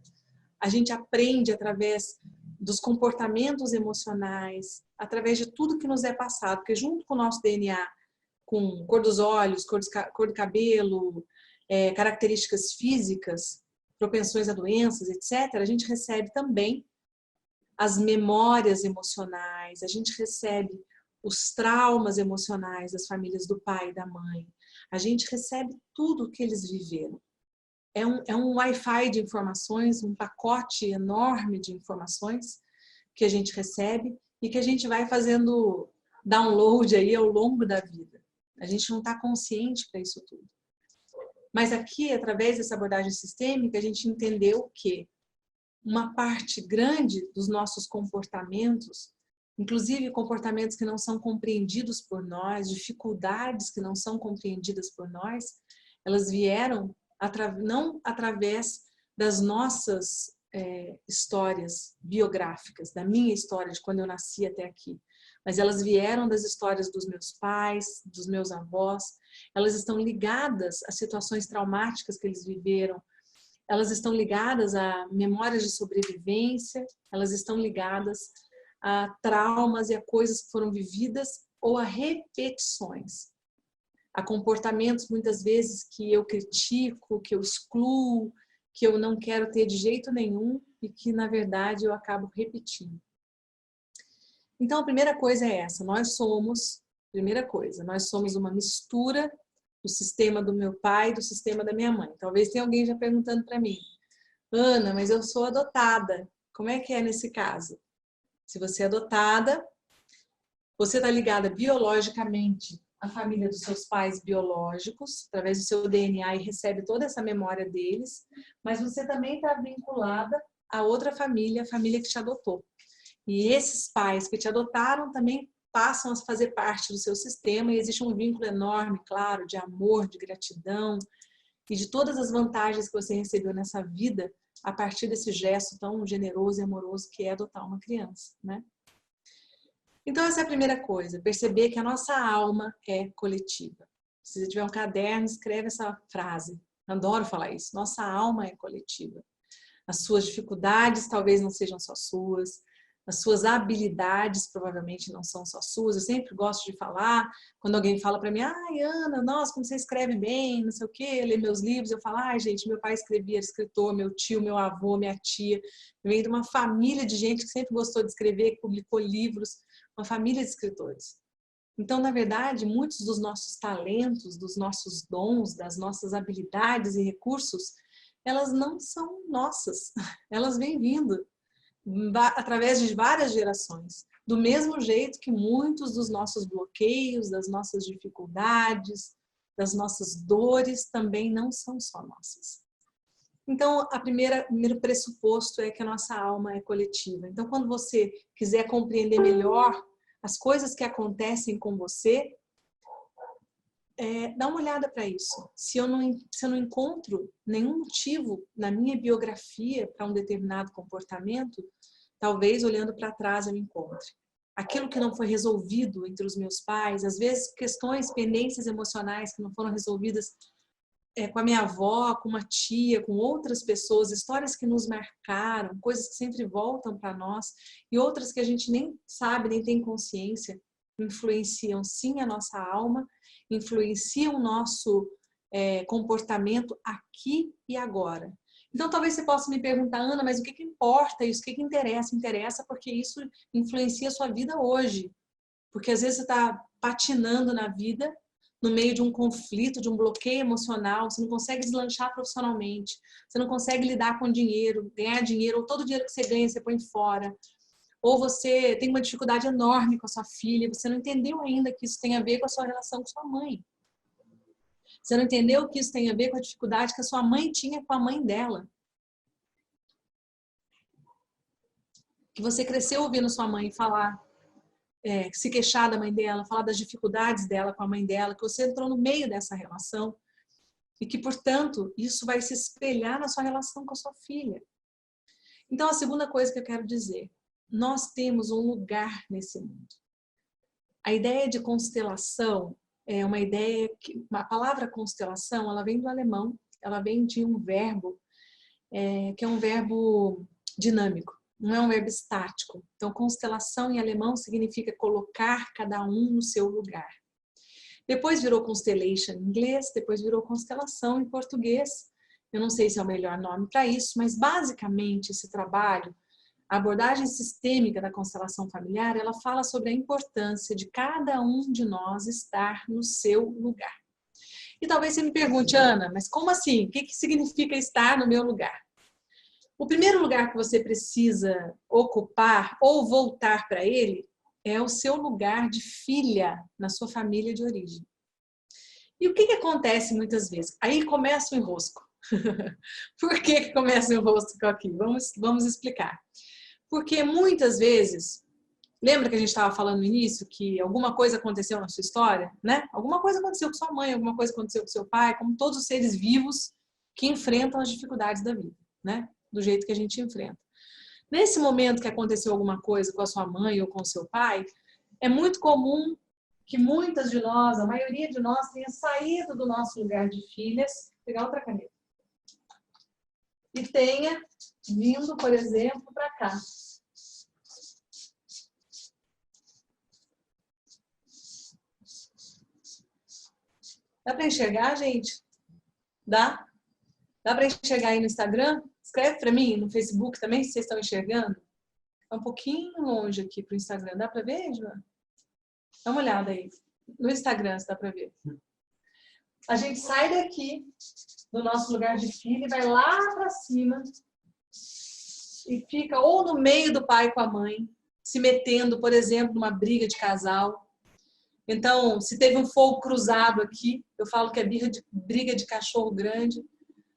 a gente aprende através dos comportamentos emocionais, através de tudo que nos é passado, porque junto com o nosso DNA, com cor dos olhos, cor do cabelo, características físicas, propensões a doenças, etc., a gente recebe também as memórias emocionais, a gente recebe os traumas emocionais das famílias do pai e da mãe, a gente recebe tudo o que eles viveram. É um Wi-Fi de informações, um pacote enorme de informações que a gente recebe e que a gente vai fazendo download aí ao longo da vida. A gente não está consciente para isso tudo. Mas aqui, através dessa abordagem sistêmica, a gente entendeu que uma parte grande dos nossos comportamentos, inclusive comportamentos que não são compreendidos por nós, dificuldades que não são compreendidas por nós, elas vieram não através das nossas histórias biográficas, da minha história de quando eu nasci até aqui, mas elas vieram das histórias dos meus pais, dos meus avós, elas estão ligadas a situações traumáticas que eles viveram, elas estão ligadas a memórias de sobrevivência, elas estão ligadas a traumas e a coisas que foram vividas ou a repetições. A comportamentos, muitas vezes, que eu critico, que eu excluo, que eu não quero ter de jeito nenhum e que, na verdade, eu acabo repetindo. Então, a primeira coisa é essa. Nós somos uma mistura do sistema do meu pai e do sistema da minha mãe. Talvez tenha alguém já perguntando para mim, Ana, mas eu sou adotada. Como é que é nesse caso? Se você é adotada, você está ligada biologicamente à família dos seus pais biológicos, através do seu DNA e recebe toda essa memória deles, mas você também está vinculada a outra família, a família que te adotou. E esses pais que te adotaram também passam a fazer parte do seu sistema e existe um vínculo enorme, claro, de amor, de gratidão e de todas as vantagens que você recebeu nessa vida a partir desse gesto tão generoso e amoroso que é adotar uma criança, né? Então essa é a primeira coisa, perceber que a nossa alma é coletiva. Se você tiver um caderno, escreve essa frase. Adoro falar isso. Nossa alma é coletiva. As suas dificuldades talvez não sejam só suas. As suas habilidades provavelmente não são só suas. Eu sempre gosto de falar, quando alguém fala para mim, ai, Ana, nossa, como você escreve bem, não sei o quê, lê meus livros, eu falo, ai, gente, meu pai escrevia, era escritor, meu tio, meu avô, minha tia. Eu venho de uma família de gente que sempre gostou de escrever, que publicou livros, uma família de escritores. Então, na verdade, muitos dos nossos talentos, dos nossos dons, das nossas habilidades e recursos, elas não são nossas, elas vêm vindo através de várias gerações, do mesmo jeito que muitos dos nossos bloqueios, das nossas dificuldades, das nossas dores também não são só nossas. Então, o primeiro pressuposto é que a nossa alma é coletiva. Então, quando você quiser compreender melhor as coisas que acontecem com você, dá uma olhada para isso. Se eu não encontro nenhum motivo na minha biografia para um determinado comportamento, talvez olhando para trás eu encontre. Aquilo que não foi resolvido entre os meus pais, às vezes questões, pendências emocionais que não foram resolvidas com a minha avó, com uma tia, com outras pessoas, histórias que nos marcaram, coisas que sempre voltam para nós e outras que a gente nem sabe, nem tem consciência, influenciam sim a nossa alma, influenciam o nosso comportamento aqui e agora. Então, talvez você possa me perguntar, Ana, mas o que importa isso? O que interessa? Interessa porque isso influencia a sua vida hoje. Porque às vezes você está patinando na vida, no meio de um conflito, de um bloqueio emocional, você não consegue deslanchar profissionalmente, você não consegue lidar com dinheiro, ganhar dinheiro, ou todo o dinheiro que você ganha você põe fora. Ou você tem uma dificuldade enorme com a sua filha, você não entendeu ainda que isso tem a ver com a sua relação com sua mãe. Você não entendeu que isso tem a ver com a dificuldade que a sua mãe tinha com a mãe dela. que você cresceu ouvindo sua mãe falar, se queixar da mãe dela, falar das dificuldades dela com a mãe dela, que você entrou no meio dessa relação e que, portanto, isso vai se espelhar na sua relação com a sua filha. Então, a segunda coisa que eu quero dizer, nós temos um lugar nesse mundo. A ideia de constelação é uma ideia que, a palavra constelação, ela vem do alemão, ela vem de um verbo, que é um verbo dinâmico, não é um verbo estático. Então, constelação em alemão significa colocar cada um no seu lugar. Depois virou constellation em inglês, depois virou constelação em português. Eu não sei se é o melhor nome para isso, mas basicamente esse trabalho, a abordagem sistêmica da constelação familiar, ela fala sobre a importância de cada um de nós estar no seu lugar. E talvez você me pergunte, Ana, mas como assim? O que significa estar no meu lugar? O primeiro lugar que você precisa ocupar ou voltar para ele é o seu lugar de filha na sua família de origem. E o que acontece muitas vezes? Aí começa o enrosco. Por que começa o enrosco aqui? Vamos explicar. Porque muitas vezes, lembra que a gente estava falando no início que alguma coisa aconteceu na sua história, né? Alguma coisa aconteceu com sua mãe, alguma coisa aconteceu com seu pai, como todos os seres vivos que enfrentam as dificuldades da vida, né? Do jeito que a gente enfrenta. Nesse momento que aconteceu alguma coisa com a sua mãe ou com o seu pai, é muito comum que muitas de nós, a maioria de nós, tenha saído do nosso lugar de filhas, pegar outra caneta, e tenha vindo, por exemplo, para cá. Dá para enxergar, gente? Dá? Dá para enxergar aí no Instagram? Escreve para mim no Facebook também, se vocês estão enxergando. É um pouquinho longe aqui para o Instagram. Dá para ver, Joana? Dá uma olhada aí. No Instagram, se dá para ver. A gente sai daqui, do nosso lugar de filha, e vai lá para cima e fica ou no meio do pai com a mãe, se metendo, por exemplo, numa briga de casal. Então, se teve um fogo cruzado aqui, eu falo que é briga de cachorro grande.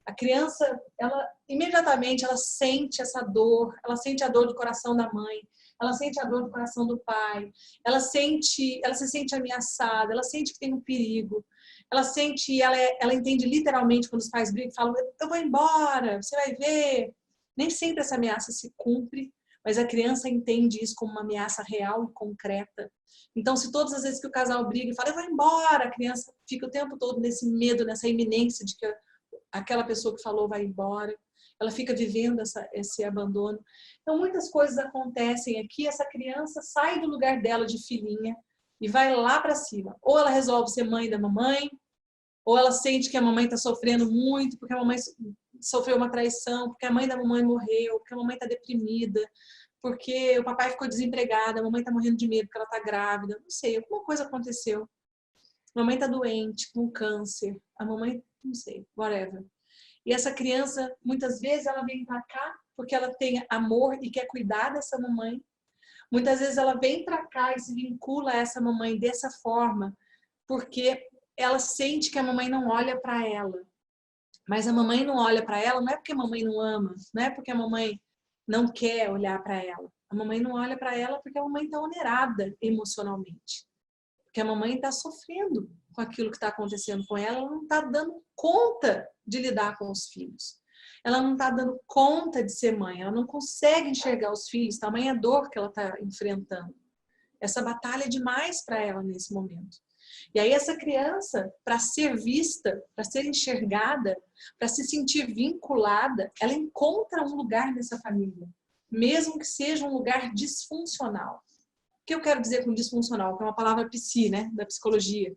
A criança, ela imediatamente ela sente essa dor, ela sente a dor do coração da mãe, ela sente a dor do coração do pai, ela se sente ameaçada, ela sente que tem um perigo, ela entende literalmente quando os pais brigam e falam, eu vou embora, você vai ver. Nem sempre essa ameaça se cumpre, mas a criança entende isso como uma ameaça real e concreta. Então, se todas as vezes que o casal briga e fala, eu vou embora, a criança fica o tempo todo nesse medo, nessa iminência de que aquela pessoa que falou vai embora, ela fica vivendo esse abandono. Então, muitas coisas acontecem aqui, essa criança sai do lugar dela de filhinha e vai lá para cima. Ou ela resolve ser mãe da mamãe, ou ela sente que a mamãe está sofrendo muito, porque a mamãe sofreu uma traição, porque a mãe da mamãe morreu, porque a mamãe está deprimida, porque o papai ficou desempregado, a mamãe está morrendo de medo porque ela está grávida, não sei, alguma coisa aconteceu. A mamãe está doente, com câncer, a mamãe, não sei, whatever. E essa criança, muitas vezes, ela vem para cá porque ela tem amor e quer cuidar dessa mamãe. Muitas vezes ela vem para cá e se vincula a essa mamãe dessa forma, porque ela sente que a mamãe não olha para ela. Mas a mamãe não olha para ela, não é porque a mamãe não ama, não é porque a mamãe não quer olhar para ela. A mamãe não olha para ela porque a mamãe está onerada emocionalmente. Porque a mamãe está sofrendo com aquilo que está acontecendo com ela, ela não está dando conta de lidar com os filhos. Ela não está dando conta de ser mãe, ela não consegue enxergar os filhos, tamanha dor que ela está enfrentando. Essa batalha é demais para ela nesse momento. E aí essa criança, para ser vista, para ser enxergada, para se sentir vinculada, ela encontra um lugar nessa família, mesmo que seja um lugar disfuncional. O que eu quero dizer com disfuncional? Que é uma palavra psi, né, da psicologia.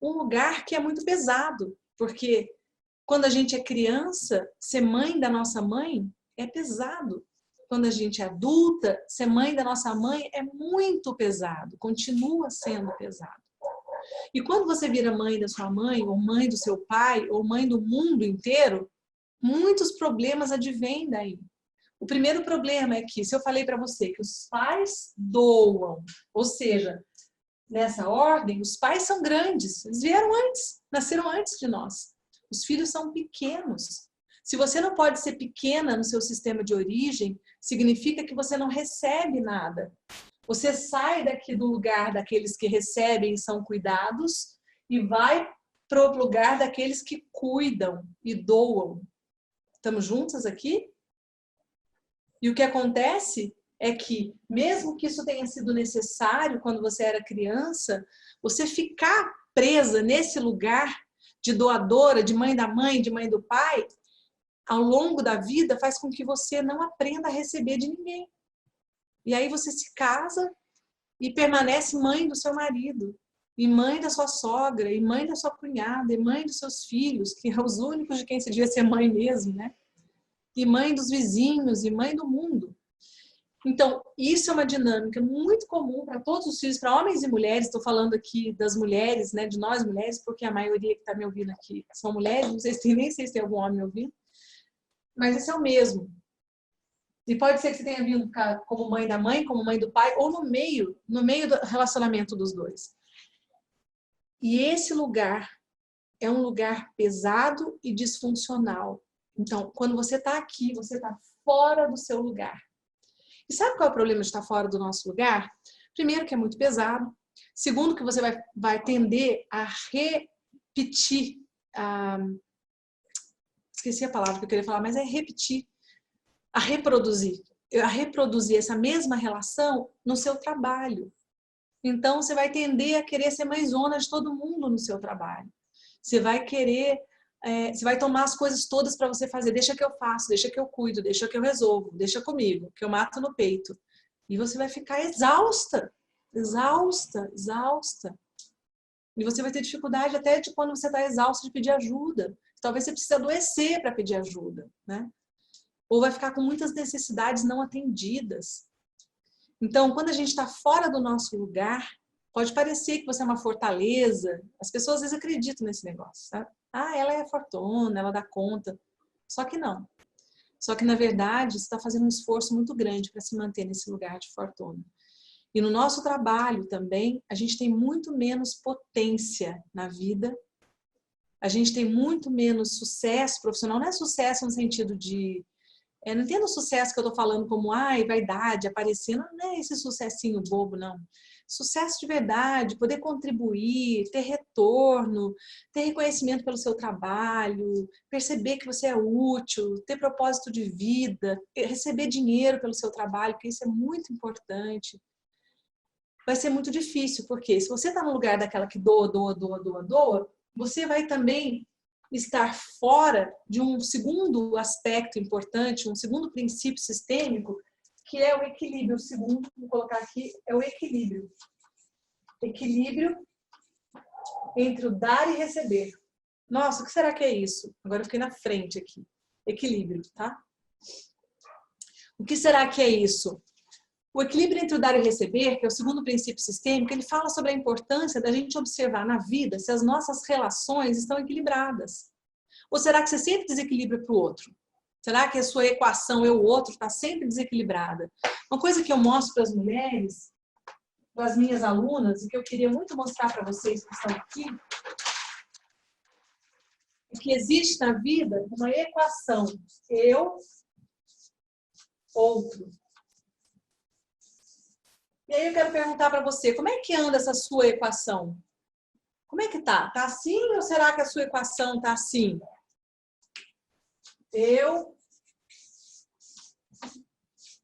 Um lugar que é muito pesado, porque quando a gente é criança, ser mãe da nossa mãe é pesado. Quando a gente é adulta, ser mãe da nossa mãe é muito pesado, continua sendo pesado. E quando você vira mãe da sua mãe, ou mãe do seu pai, ou mãe do mundo inteiro, muitos problemas advêm daí. O primeiro problema é que, se eu falei para você que os pais doam, ou seja, nessa ordem, os pais são grandes, eles vieram antes, nasceram antes de nós. Os filhos são pequenos. Se você não pode ser pequena no seu sistema de origem, significa que você não recebe nada. Você sai daqui do lugar daqueles que recebem e são cuidados e vai para o lugar daqueles que cuidam e doam. Estamos juntas aqui? E o que acontece é que, mesmo que isso tenha sido necessário quando você era criança, você ficar presa nesse lugar de doadora, de mãe da mãe, de mãe do pai, ao longo da vida faz com que você não aprenda a receber de ninguém. E aí você se casa e permanece mãe do seu marido, e mãe da sua sogra, e mãe da sua cunhada, e mãe dos seus filhos, que são os únicos de quem você devia ser mãe mesmo, né? E mãe dos vizinhos, e mãe do mundo. Então, isso é uma dinâmica muito comum para todos os filhos, para homens e mulheres. Estou falando aqui das mulheres, né, de nós mulheres, porque a maioria que está me ouvindo aqui são mulheres, não sei se tem, nem sei se tem algum homem me ouvindo, mas esse é o mesmo. E pode ser que você tenha vindo como mãe da mãe, como mãe do pai, ou no meio do relacionamento dos dois. E esse lugar é um lugar pesado e disfuncional. Então, quando você está aqui, você está fora do seu lugar. E sabe qual é o problema de estar fora do nosso lugar? Primeiro, que é muito pesado. Segundo, que você vai tender a repetir. Esqueci a palavra que eu queria falar, mas é repetir. A reproduzir essa mesma relação no seu trabalho. Então, você vai tender a querer ser mãezona de todo mundo no seu trabalho. Você vai querer, você vai tomar as coisas todas para você fazer. Deixa que eu faço, deixa que eu cuido, deixa que eu resolvo, deixa comigo, que eu mato no peito. E você vai ficar exausta, exausta, exausta. E você vai ter dificuldade até de quando você está exausta de pedir ajuda. Talvez você precise adoecer para pedir ajuda, né? Ou vai ficar com muitas necessidades não atendidas. Então, quando a gente está fora do nosso lugar, pode parecer que você é uma fortaleza. As pessoas às vezes acreditam nesse negócio, sabe? Ah, ela é fortuna, ela dá conta. Só que não. Só que, na verdade, você está fazendo um esforço muito grande para se manter nesse lugar de fortuna. E no nosso trabalho também, a gente tem muito menos potência na vida. A gente tem muito menos sucesso profissional. Não é sucesso no sentido de... não entendo o sucesso que eu tô falando como vaidade, aparecendo, não é esse sucessinho bobo, não. Sucesso de verdade, poder contribuir, ter retorno, ter reconhecimento pelo seu trabalho, perceber que você é útil, ter propósito de vida, receber dinheiro pelo seu trabalho, porque isso é muito importante. Vai ser muito difícil, porque se você tá no lugar daquela que doa, você vai também estar fora de um segundo aspecto importante, um segundo princípio sistêmico, que é o equilíbrio. O segundo, vou colocar aqui, é o equilíbrio. Equilíbrio entre o dar e receber. Nossa, o que será que é isso? Agora eu fiquei na frente aqui. Equilíbrio, tá? O que será que é isso? O equilíbrio entre o dar e receber, que é o segundo princípio sistêmico, ele fala sobre a importância da gente observar na vida se as nossas relações estão equilibradas. Ou será que você sempre desequilibra para o outro? Será que a sua equação eu-outro está sempre desequilibrada? Uma coisa que eu mostro para as mulheres, para as minhas alunas, e que eu queria muito mostrar para vocês que estão aqui, é que existe na vida uma equação eu-outro. E aí eu quero perguntar para você, como é que anda essa sua equação? Como é que tá? Tá assim ou será que a sua equação tá assim? Eu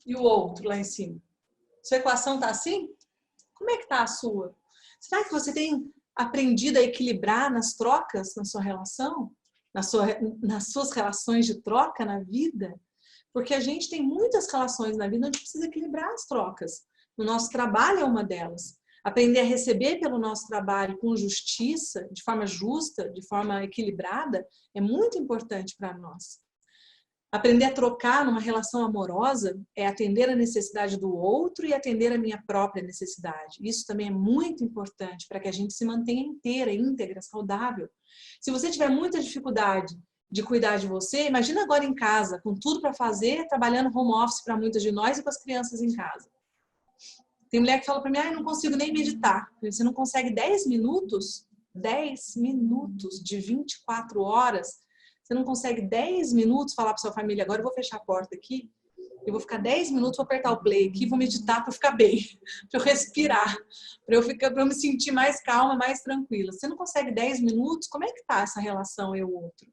e o outro lá em cima. Sua equação tá assim? Como é que tá a sua? Será que você tem aprendido a equilibrar nas trocas na sua relação? Nas suas relações de troca na vida? Porque a gente tem muitas relações na vida onde precisa equilibrar as trocas. O nosso trabalho é uma delas. Aprender a receber pelo nosso trabalho com justiça, de forma justa, de forma equilibrada, é muito importante para nós. Aprender a trocar numa relação amorosa é atender a necessidade do outro e atender a minha própria necessidade. Isso também é muito importante para que a gente se mantenha inteira, íntegra, saudável. Se você tiver muita dificuldade de cuidar de você, imagina agora em casa, com tudo para fazer, trabalhando home office para muitas de nós e com as crianças em casa. Tem mulher que fala para mim, eu não consigo nem meditar. Você não consegue 10 minutos de 24 horas Você não consegue 10 minutos falar para sua família, agora eu vou fechar a porta aqui, eu vou ficar 10 minutos, vou apertar o play aqui, vou meditar para ficar bem, para eu respirar, para eu me sentir mais calma, mais tranquila. Você não consegue 10 minutos, como é que tá essa relação eu outro?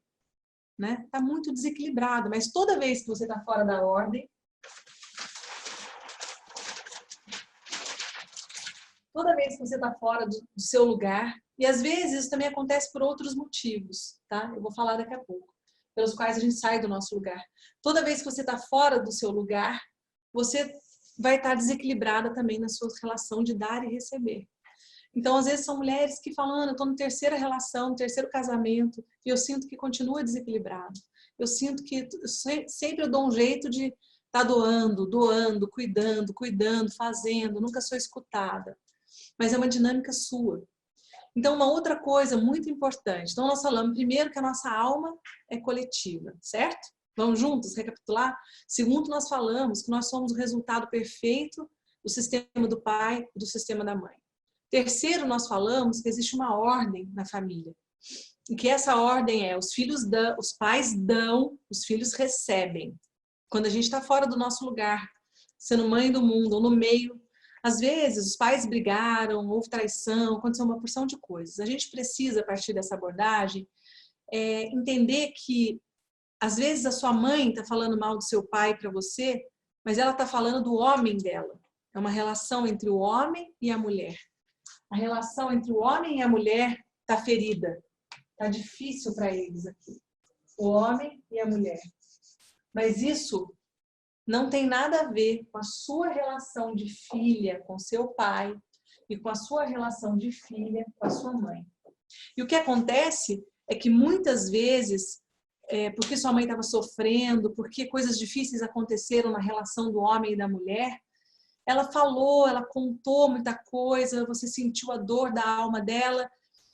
Né? Tá muito desequilibrado, mas toda vez que você tá fora da ordem, toda vez que você tá fora do seu lugar, e às vezes isso também acontece por outros motivos, tá? Eu vou falar daqui a pouco, pelos quais a gente sai do nosso lugar. Toda vez que você está fora do seu lugar, você vai estar desequilibrada também na sua relação de dar e receber. Então, às vezes, são mulheres que falam, eu estou na terceira relação, no terceiro casamento, e eu sinto que continua desequilibrado. Eu sinto que sempre eu dou um jeito de estar doando, cuidando, fazendo, nunca sou escutada. Mas é uma dinâmica sua. Então, uma outra coisa muito importante. Então, nós falamos primeiro que a nossa alma é coletiva, certo? Vamos juntos recapitular? Segundo, nós falamos que nós somos o resultado perfeito do sistema do pai e do sistema da mãe. Terceiro, nós falamos que existe uma ordem na família. E que essa ordem é os pais dão, os filhos recebem. Quando a gente está fora do nosso lugar, sendo mãe do mundo, ou no meio, às vezes os pais brigaram, houve traição, aconteceu uma porção de coisas. A gente precisa, a partir dessa abordagem, entender que às vezes a sua mãe está falando mal do seu pai para você, mas ela está falando do homem dela. É uma relação entre o homem e a mulher. A relação entre o homem e a mulher está ferida. Está difícil para eles aqui. O homem e a mulher. Mas isso não tem nada a ver com a sua relação de filha com seu pai e com a sua relação de filha com a sua mãe. E o que acontece é que muitas vezes, porque sua mãe estava sofrendo, porque coisas difíceis aconteceram na relação do homem e da mulher, ela falou, ela contou muita coisa, você sentiu a dor da alma dela,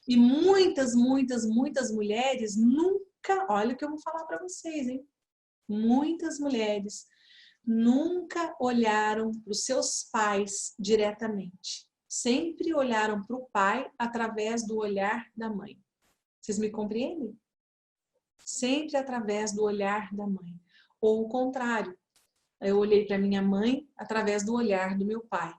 e muitas mulheres nunca, olha o que eu vou falar para vocês, hein? Muitas mulheres nunca olharam para os seus pais diretamente. Sempre olharam para o pai através do olhar da mãe. Vocês me compreendem? Sempre através do olhar da mãe. Ou o contrário. Eu olhei para minha mãe através do olhar do meu pai.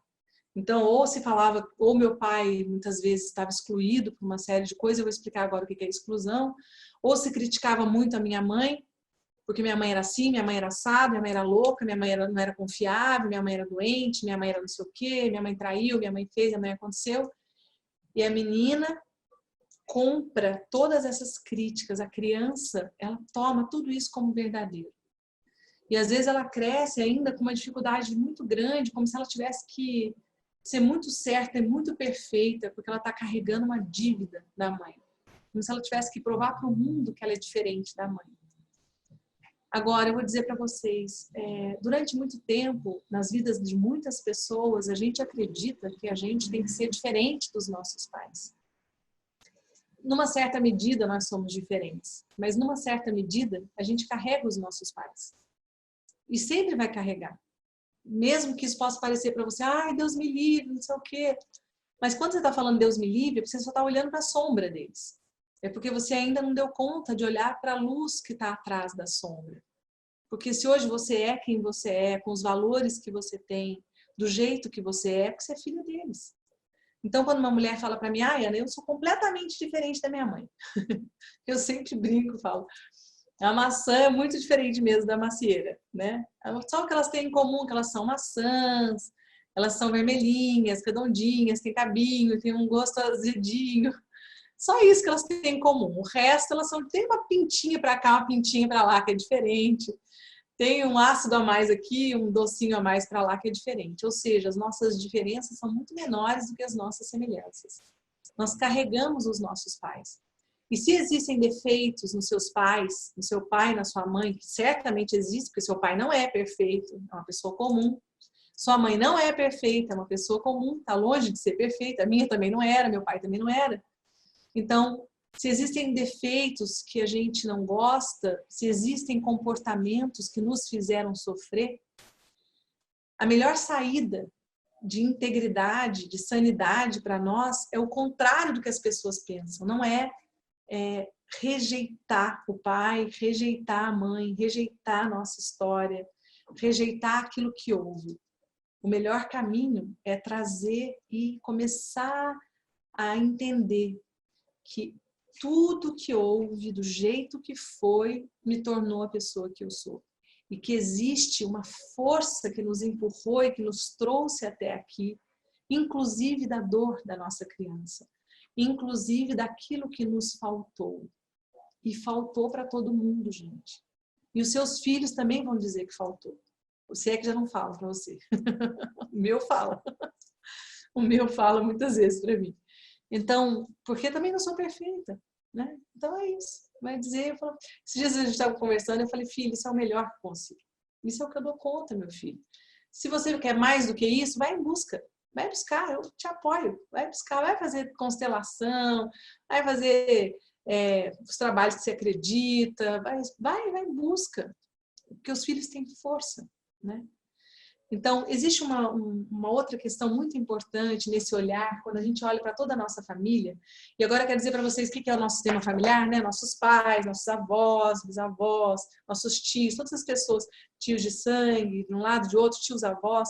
Então, ou se falava, ou meu pai muitas vezes estava excluído por uma série de coisas, eu vou explicar agora o que é exclusão, ou se criticava muito a minha mãe, porque minha mãe era assim, minha mãe era assada, minha mãe era louca, minha mãe não era confiável, minha mãe era doente, minha mãe era não sei o quê, minha mãe traiu, minha mãe fez, minha mãe aconteceu. E a menina compra todas essas críticas, a criança, ela toma tudo isso como verdadeiro. E às vezes ela cresce ainda com uma dificuldade muito grande, como se ela tivesse que ser muito certa e muito perfeita, porque ela está carregando uma dívida da mãe. Como se ela tivesse que provar para o mundo que ela é diferente da mãe. Agora, eu vou dizer para vocês, durante muito tempo, nas vidas de muitas pessoas, a gente acredita que a gente tem que ser diferente dos nossos pais. Numa certa medida, nós somos diferentes, mas numa certa medida, a gente carrega os nossos pais. E sempre vai carregar. Mesmo que isso possa parecer para você, ai, Deus me livre, não sei o quê. Mas quando você está falando Deus me livre, você só está olhando para a sombra deles. É porque você ainda não deu conta de olhar para a luz que está atrás da sombra. Porque se hoje você é quem você é, com os valores que você tem, do jeito que você é, porque você é filho deles. Então, quando uma mulher fala para mim, ai, Ana, eu sou completamente diferente da minha mãe. Eu sempre brinco, falo, a maçã é muito diferente mesmo da macieira, né? Só o que elas têm em comum, que elas são maçãs, elas são vermelhinhas, redondinhas, têm cabinho, têm um gosto azedinho. Só isso que elas têm em comum. O resto, elas têm uma pintinha para cá, uma pintinha para lá, que é diferente. Tem um ácido a mais aqui, um docinho a mais para lá, que é diferente. Ou seja, as nossas diferenças são muito menores do que as nossas semelhanças. Nós carregamos os nossos pais. E se existem defeitos nos seus pais, no seu pai, na sua mãe, que certamente existe, porque seu pai não é perfeito, é uma pessoa comum. Sua mãe não é perfeita, é uma pessoa comum, está longe de ser perfeita. A minha também não era, meu pai também não era. Então, se existem defeitos que a gente não gosta, se existem comportamentos que nos fizeram sofrer, a melhor saída de integridade, de sanidade para nós é o contrário do que as pessoas pensam. Não é rejeitar o pai, rejeitar a mãe, rejeitar a nossa história, rejeitar aquilo que houve. O melhor caminho é trazer e começar a entender que tudo que houve, do jeito que foi, me tornou a pessoa que eu sou. E que existe uma força que nos empurrou e que nos trouxe até aqui, inclusive da dor da nossa criança, inclusive daquilo que nos faltou. E faltou para todo mundo, gente. E os seus filhos também vão dizer que faltou. Você é que já não fala para você. O meu fala. O meu fala muitas vezes para mim. Então, porque também não sou perfeita, né? Então é isso. Vai dizer, esses dias a gente estava conversando, eu falei, filho, isso é o melhor que eu consigo. Isso é o que eu dou conta, meu filho. Se você quer mais do que isso, vai em busca. Vai buscar, eu te apoio. Vai buscar, vai fazer constelação, vai fazer os trabalhos que você acredita, vai em busca. Porque os filhos têm força, né? Então, existe uma outra questão muito importante nesse olhar, quando a gente olha para toda a nossa família. E agora eu quero dizer para vocês o que é o nosso sistema familiar, né? Nossos pais, nossos avós, bisavós, nossos tios, todas as pessoas, tios de sangue, de um lado, de outro, tios avós.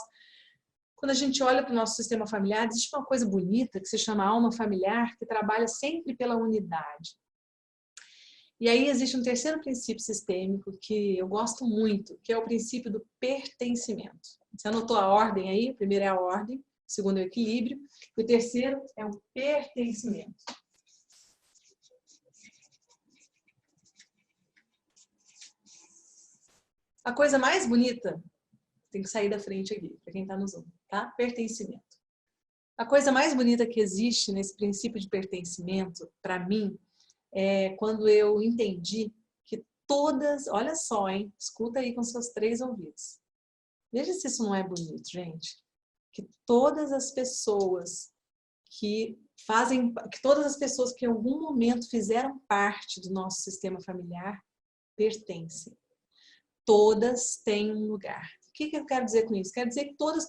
Quando a gente olha para o nosso sistema familiar, existe uma coisa bonita que se chama alma familiar, que trabalha sempre pela unidade. E aí existe um terceiro princípio sistêmico que eu gosto muito, que é o princípio do pertencimento. Você anotou a ordem aí? O primeiro é a ordem, o segundo é o equilíbrio, e o terceiro é o pertencimento. A coisa mais bonita, tem que sair da frente aqui, para quem está no Zoom, tá? Pertencimento. A coisa mais bonita que existe nesse princípio de pertencimento, para mim, é quando eu entendi que todas, olha só, hein? Escuta aí com seus 3 ouvidos. Veja se isso não é bonito, gente. Que todas as pessoas que em algum momento fizeram parte do nosso sistema familiar pertencem. Todas têm um lugar. O que eu quero dizer com isso? Quero dizer que todas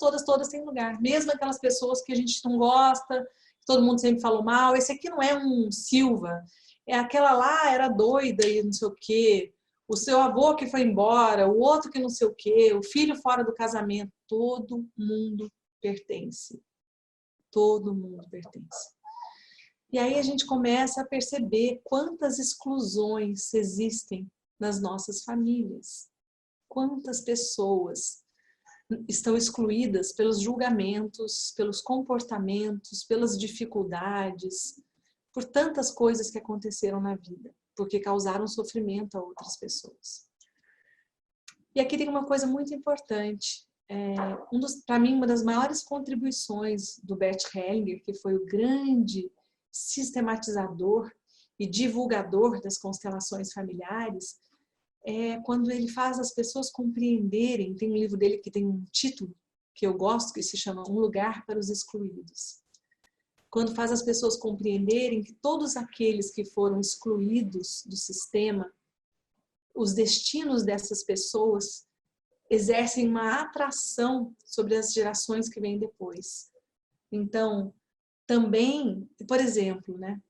têm lugar. Mesmo aquelas pessoas que a gente não gosta, que todo mundo sempre falou mal. Esse aqui não é um Silva. Aquela lá era doida e não sei o quê. O seu avô que foi embora, o outro que não sei o quê, o filho fora do casamento. Todo mundo pertence. Todo mundo pertence. E aí a gente começa a perceber quantas exclusões existem nas nossas famílias. Quantas pessoas estão excluídas pelos julgamentos, pelos comportamentos, pelas dificuldades, por tantas coisas que aconteceram na vida, porque causaram sofrimento a outras pessoas. E aqui tem uma coisa muito importante. Para mim, uma das maiores contribuições do Bert Hellinger, que foi o grande sistematizador e divulgador das constelações familiares, é quando ele faz as pessoas compreenderem. Tem um livro dele que tem um título que eu gosto, que se chama Um Lugar para os Excluídos. Quando faz as pessoas compreenderem que todos aqueles que foram excluídos do sistema, os destinos dessas pessoas exercem uma atração sobre as gerações que vêm depois. Então, também, por exemplo, né,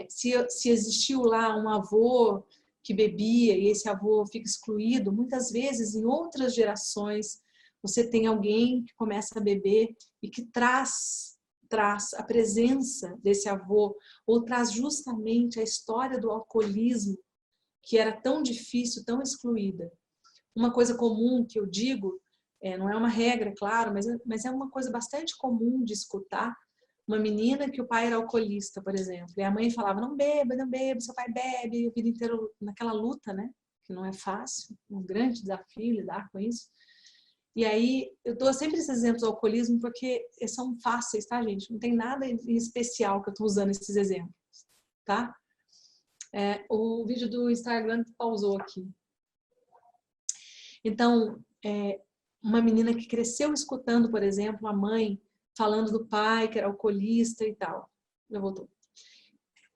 se existiu lá um avô que bebia e esse avô fica excluído, muitas vezes em outras gerações você tem alguém que começa a beber e que traz a presença desse avô, ou traz justamente a história do alcoolismo, que era tão difícil, tão excluída. Uma coisa comum que eu digo, não é uma regra, claro, mas é uma coisa bastante comum de escutar, uma menina que o pai era alcoolista, por exemplo, e a mãe falava, não beba, seu pai bebe, a vida inteira naquela luta, né? Que não é fácil, um grande desafio lidar com isso. E aí, eu dou sempre esses exemplos do alcoolismo porque são fáceis, tá, gente? Não tem nada em especial que eu tô usando esses exemplos, tá? O vídeo do Instagram pausou aqui. Então, uma menina que cresceu escutando, por exemplo, a mãe falando do pai que era alcoolista e tal. Já voltou.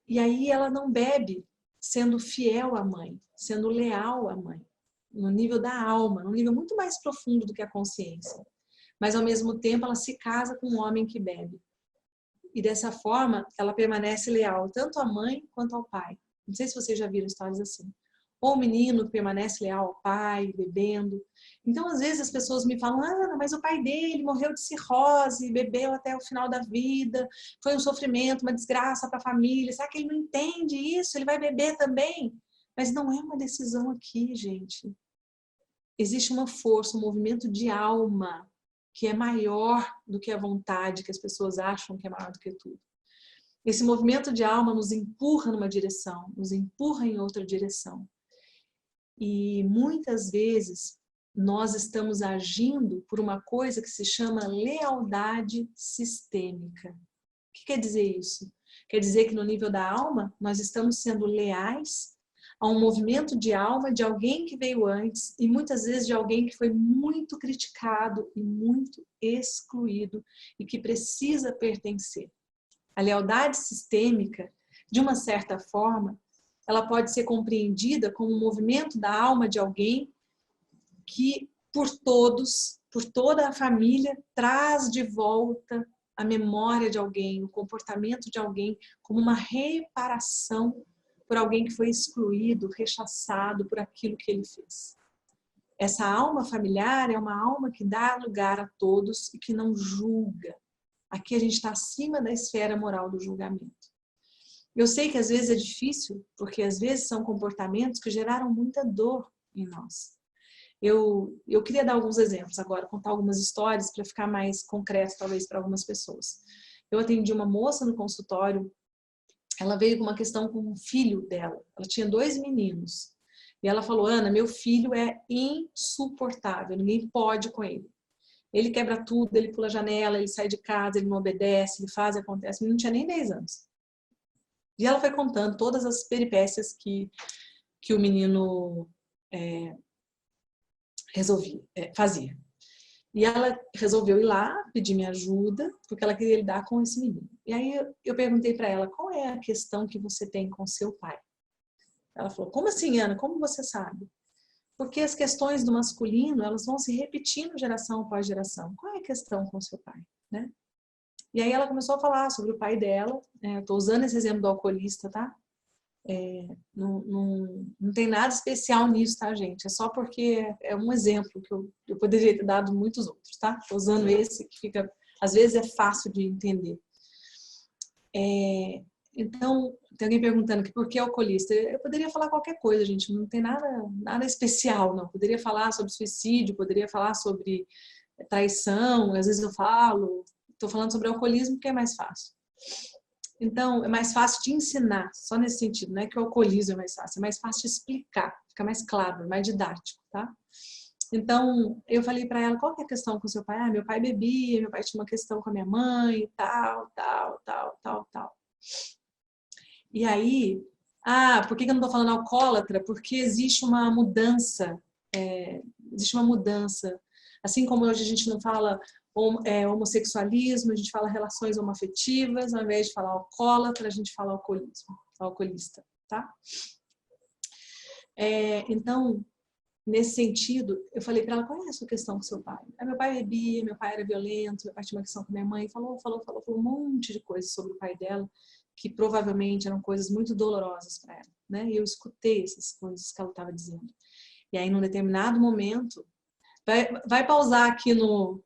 E aí ela não bebe sendo fiel à mãe, sendo leal à mãe, no nível da alma, num nível muito mais profundo do que a consciência. Mas ao mesmo tempo ela se casa com um homem que bebe. E dessa forma ela permanece leal tanto à mãe quanto ao pai. Não sei se vocês já viram histórias assim. Ou o menino permanece leal ao pai, bebendo. Então, às vezes, as pessoas me falam, Ana, mas o pai dele morreu de cirrose, bebeu até o final da vida, foi um sofrimento, uma desgraça para a família. Será que ele não entende isso? Ele vai beber também? Mas não é uma decisão aqui, gente. Existe uma força, um movimento de alma que é maior do que a vontade, que as pessoas acham que é maior do que tudo. Esse movimento de alma nos empurra numa direção, nos empurra em outra direção. E muitas vezes nós estamos agindo por uma coisa que se chama lealdade sistêmica. O que quer dizer isso? Quer dizer que no nível da alma nós estamos sendo leais a um movimento de alma de alguém que veio antes e muitas vezes de alguém que foi muito criticado e muito excluído e que precisa pertencer. A lealdade sistêmica, de uma certa forma, ela pode ser compreendida como um movimento da alma de alguém que, por todos, por toda a família, traz de volta a memória de alguém, o comportamento de alguém, como uma reparação por alguém que foi excluído, rechaçado por aquilo que ele fez. Essa alma familiar é uma alma que dá lugar a todos e que não julga. Aqui a gente está acima da esfera moral do julgamento. Eu sei que às vezes é difícil, porque às vezes são comportamentos que geraram muita dor em nós. Eu queria dar alguns exemplos agora, contar algumas histórias para ficar mais concreto talvez para algumas pessoas. Eu atendi uma moça no consultório, ela veio com uma questão com o filho dela. Ela tinha 2 meninos. E ela falou, Ana, meu filho é insuportável, ninguém pode com ele. Ele quebra tudo, ele pula a janela, ele sai de casa, ele não obedece, ele faz e acontece. O menino não tinha nem 10 anos. E ela foi contando todas as peripécias que o menino fazia. E ela resolveu ir lá, pedir minha ajuda, porque ela queria lidar com esse menino. E aí eu perguntei para ela, qual é a questão que você tem com seu pai? Ela falou, como assim, Ana? Como você sabe? Porque as questões do masculino, elas vão se repetindo geração após geração. Qual é a questão com seu pai? Né? E aí ela começou a falar sobre o pai dela. Estou usando esse exemplo do alcoolista, tá? Não tem nada especial nisso, tá, gente? É só porque é um exemplo que eu poderia ter dado muitos outros, tá? Estou usando esse que fica, às vezes é fácil de entender. Então, tem alguém perguntando que por que alcoolista? Eu poderia falar qualquer coisa, gente. Não tem nada especial, não. Poderia falar sobre suicídio, poderia falar sobre traição. Às vezes eu falo. Estou falando sobre alcoolismo porque é mais fácil. Então, é mais fácil de ensinar, só nesse sentido. Não é que o alcoolismo é mais fácil de explicar. Fica mais claro, mais didático, tá? Então, eu falei para ela, qual que é a questão com seu pai? Ah, meu pai bebia, meu pai tinha uma questão com a minha mãe, tal. E aí, por que eu não estou falando alcoólatra? Porque existe uma mudança, Assim como hoje a gente não fala homossexualismo, a gente fala relações homoafetivas, ao invés de falar alcoólatra, a gente fala alcoolista, tá? Então, nesse sentido, eu falei para ela, qual é a sua questão com seu pai? Meu pai bebia, meu pai era violento, meu pai tinha uma questão com minha mãe, falou um monte de coisas sobre o pai dela, que provavelmente eram coisas muito dolorosas para ela, né? E eu escutei essas coisas que ela estava dizendo. E aí, num determinado momento, vai pausar aqui no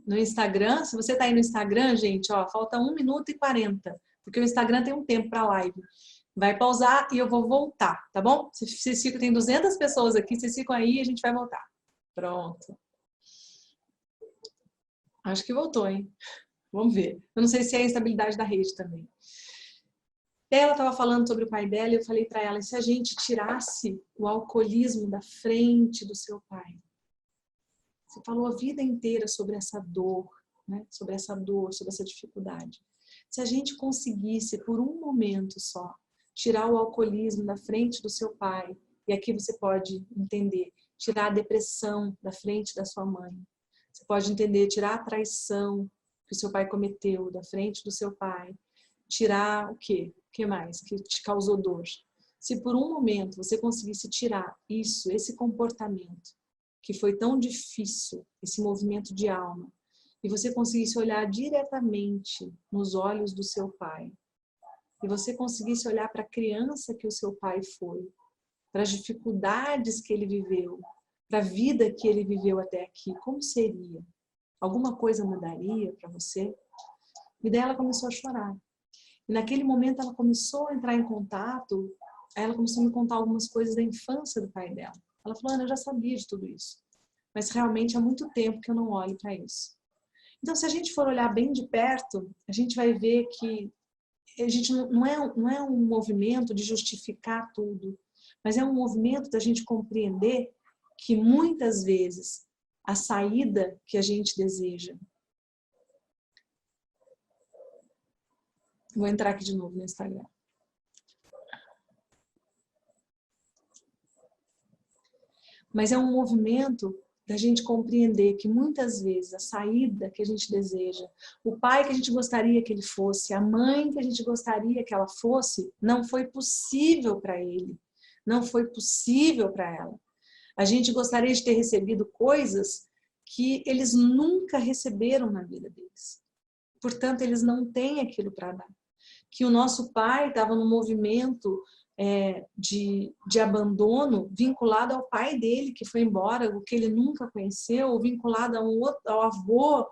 Instagram. Se você está aí no Instagram, gente, ó, falta 1 minuto e 40, porque o Instagram tem um tempo para live. Vai pausar e eu vou voltar, tá bom? Vocês ficam, tem 200 pessoas aqui, vocês ficam aí e a gente vai voltar. Pronto. Acho que voltou, hein? Vamos ver. Eu não sei se é a instabilidade da rede também. Ela estava falando sobre o pai dela e eu falei para ela, e se a gente tirasse o alcoolismo da frente do seu pai? Você falou a vida inteira sobre essa dor, né? Sobre essa dificuldade. Se a gente conseguisse, por um momento só, tirar o alcoolismo da frente do seu pai, e aqui você pode entender, tirar a depressão da frente da sua mãe. Você pode entender, tirar a traição que o seu pai cometeu da frente do seu pai. Tirar o quê? O que mais? Que te causou dor. Se por um momento você conseguisse tirar isso, esse comportamento, que foi tão difícil, esse movimento de alma, e você conseguisse olhar diretamente nos olhos do seu pai e você conseguisse olhar para a criança que o seu pai foi, para as dificuldades que ele viveu, para a vida que ele viveu até aqui, como seria? Alguma coisa mudaria para você? E daí ela começou a chorar. E naquele momento ela começou a entrar em contato, ela começou a me contar algumas coisas da infância do pai dela. Ela falou, Ana, eu já sabia de tudo isso, mas realmente há muito tempo que eu não olho para isso. Então, se a gente for olhar bem de perto, a gente vai ver que a gente não é um movimento de justificar tudo, mas é um movimento da gente compreender que muitas vezes a saída que a gente deseja. Vou entrar aqui de novo no Instagram. Mas é um movimento da gente compreender que muitas vezes a saída que a gente deseja, o pai que a gente gostaria que ele fosse, a mãe que a gente gostaria que ela fosse, não foi possível para ele, não foi possível para ela. A gente gostaria de ter recebido coisas que eles nunca receberam na vida deles. Portanto, eles não têm aquilo para dar. Que o nosso pai estava num movimento de abandono vinculado ao pai dele, que foi embora, o que ele nunca conheceu, ou vinculado ao avô,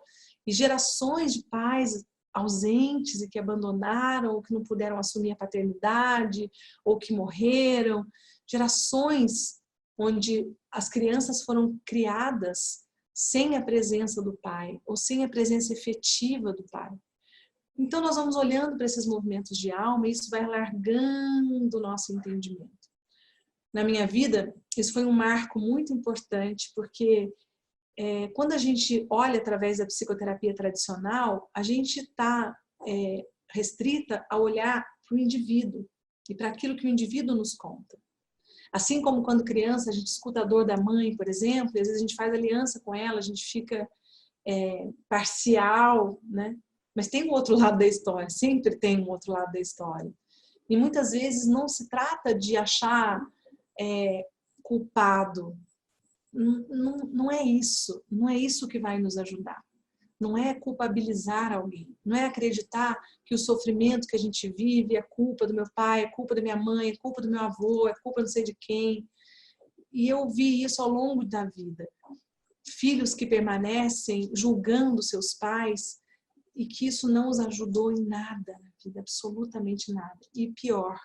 e gerações de pais ausentes e que abandonaram, ou que não puderam assumir a paternidade, ou que morreram. Gerações onde as crianças foram criadas sem a presença do pai, ou sem a presença efetiva do pai. Então, nós vamos olhando para esses movimentos de alma e isso vai alargando o nosso entendimento. Na minha vida, isso foi um marco muito importante, porque quando a gente olha através da psicoterapia tradicional, a gente está restrita a olhar para o indivíduo e para aquilo que o indivíduo nos conta. Assim como quando criança a gente escuta a dor da mãe, por exemplo, e às vezes a gente faz aliança com ela, a gente fica parcial, né? Mas tem um outro lado da história, sempre tem um outro lado da história. E muitas vezes não se trata de achar culpado. Não é isso. Não é isso que vai nos ajudar. Não é culpabilizar alguém. Não é acreditar que o sofrimento que a gente vive é culpa do meu pai, é culpa da minha mãe, é culpa do meu avô, é culpa não sei de quem. E eu vi isso ao longo da vida. Filhos que permanecem julgando seus pais, e que isso não os ajudou em nada na vida, absolutamente nada. E pior,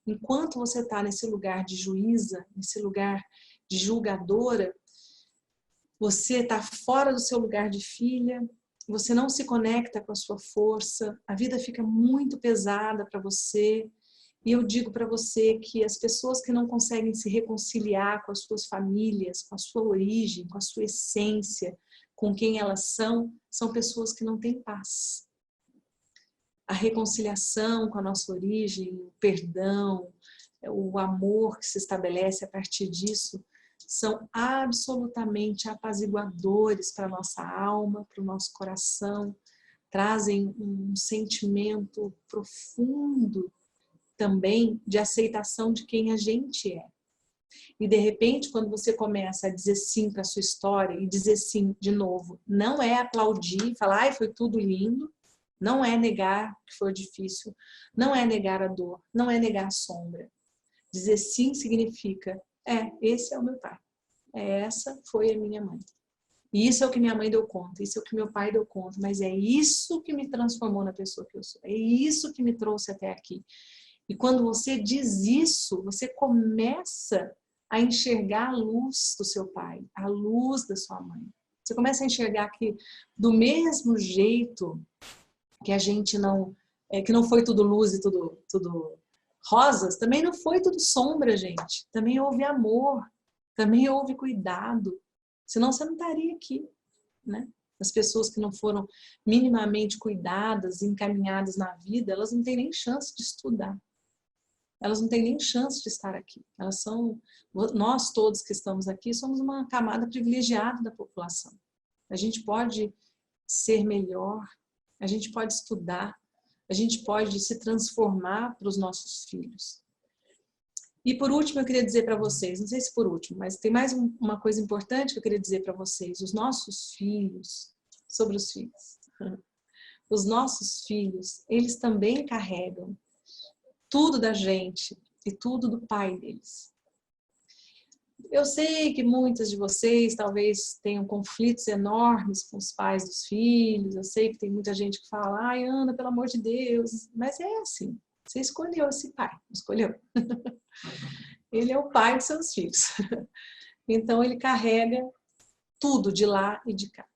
enquanto você está nesse lugar de juíza, nesse lugar de julgadora, você está fora do seu lugar de filha, você não se conecta com a sua força, a vida fica muito pesada para você. E eu digo para você que as pessoas que não conseguem se reconciliar com as suas famílias, com a sua origem, com a sua essência, com quem elas são pessoas que não têm paz. A reconciliação com a nossa origem, o perdão, o amor que se estabelece a partir disso, são absolutamente apaziguadores para a nossa alma, para o nosso coração, trazem um sentimento profundo também de aceitação de quem a gente é. E de repente, quando você começa a dizer sim para a sua história e dizer sim de novo, não é aplaudir, falar, ai, foi tudo lindo, não é negar que foi difícil, não é negar a dor, não é negar a sombra. Dizer sim significa, esse é o meu pai, essa foi a minha mãe. E isso é o que minha mãe deu conta, isso é o que meu pai deu conta, mas é isso que me transformou na pessoa que eu sou, é isso que me trouxe até aqui. E quando você diz isso, você começa a enxergar a luz do seu pai, a luz da sua mãe. Você começa a enxergar que do mesmo jeito que a gente que não foi tudo luz e tudo rosas, também não foi tudo sombra, gente. Também houve amor, também houve cuidado. Senão você não estaria aqui, né? As pessoas que não foram minimamente cuidadas, encaminhadas na vida, elas não têm nem chance de estudar. Elas não têm nem chance de estar aqui. Nós todos que estamos aqui somos uma camada privilegiada da população. A gente pode ser melhor, a gente pode estudar, a gente pode se transformar para os nossos filhos. E por último, eu queria dizer para vocês, não sei se por último, mas tem mais uma coisa importante que eu queria dizer para vocês. Os nossos filhos, sobre os filhos, os nossos filhos, eles também carregam tudo da gente e tudo do pai deles. Eu sei que muitas de vocês talvez tenham conflitos enormes com os pais dos filhos, eu sei que tem muita gente que fala, ai Ana, pelo amor de Deus, mas é assim, você escolheu esse pai, escolheu. Ele é o pai dos seus filhos. Então ele carrega tudo de lá e de cá.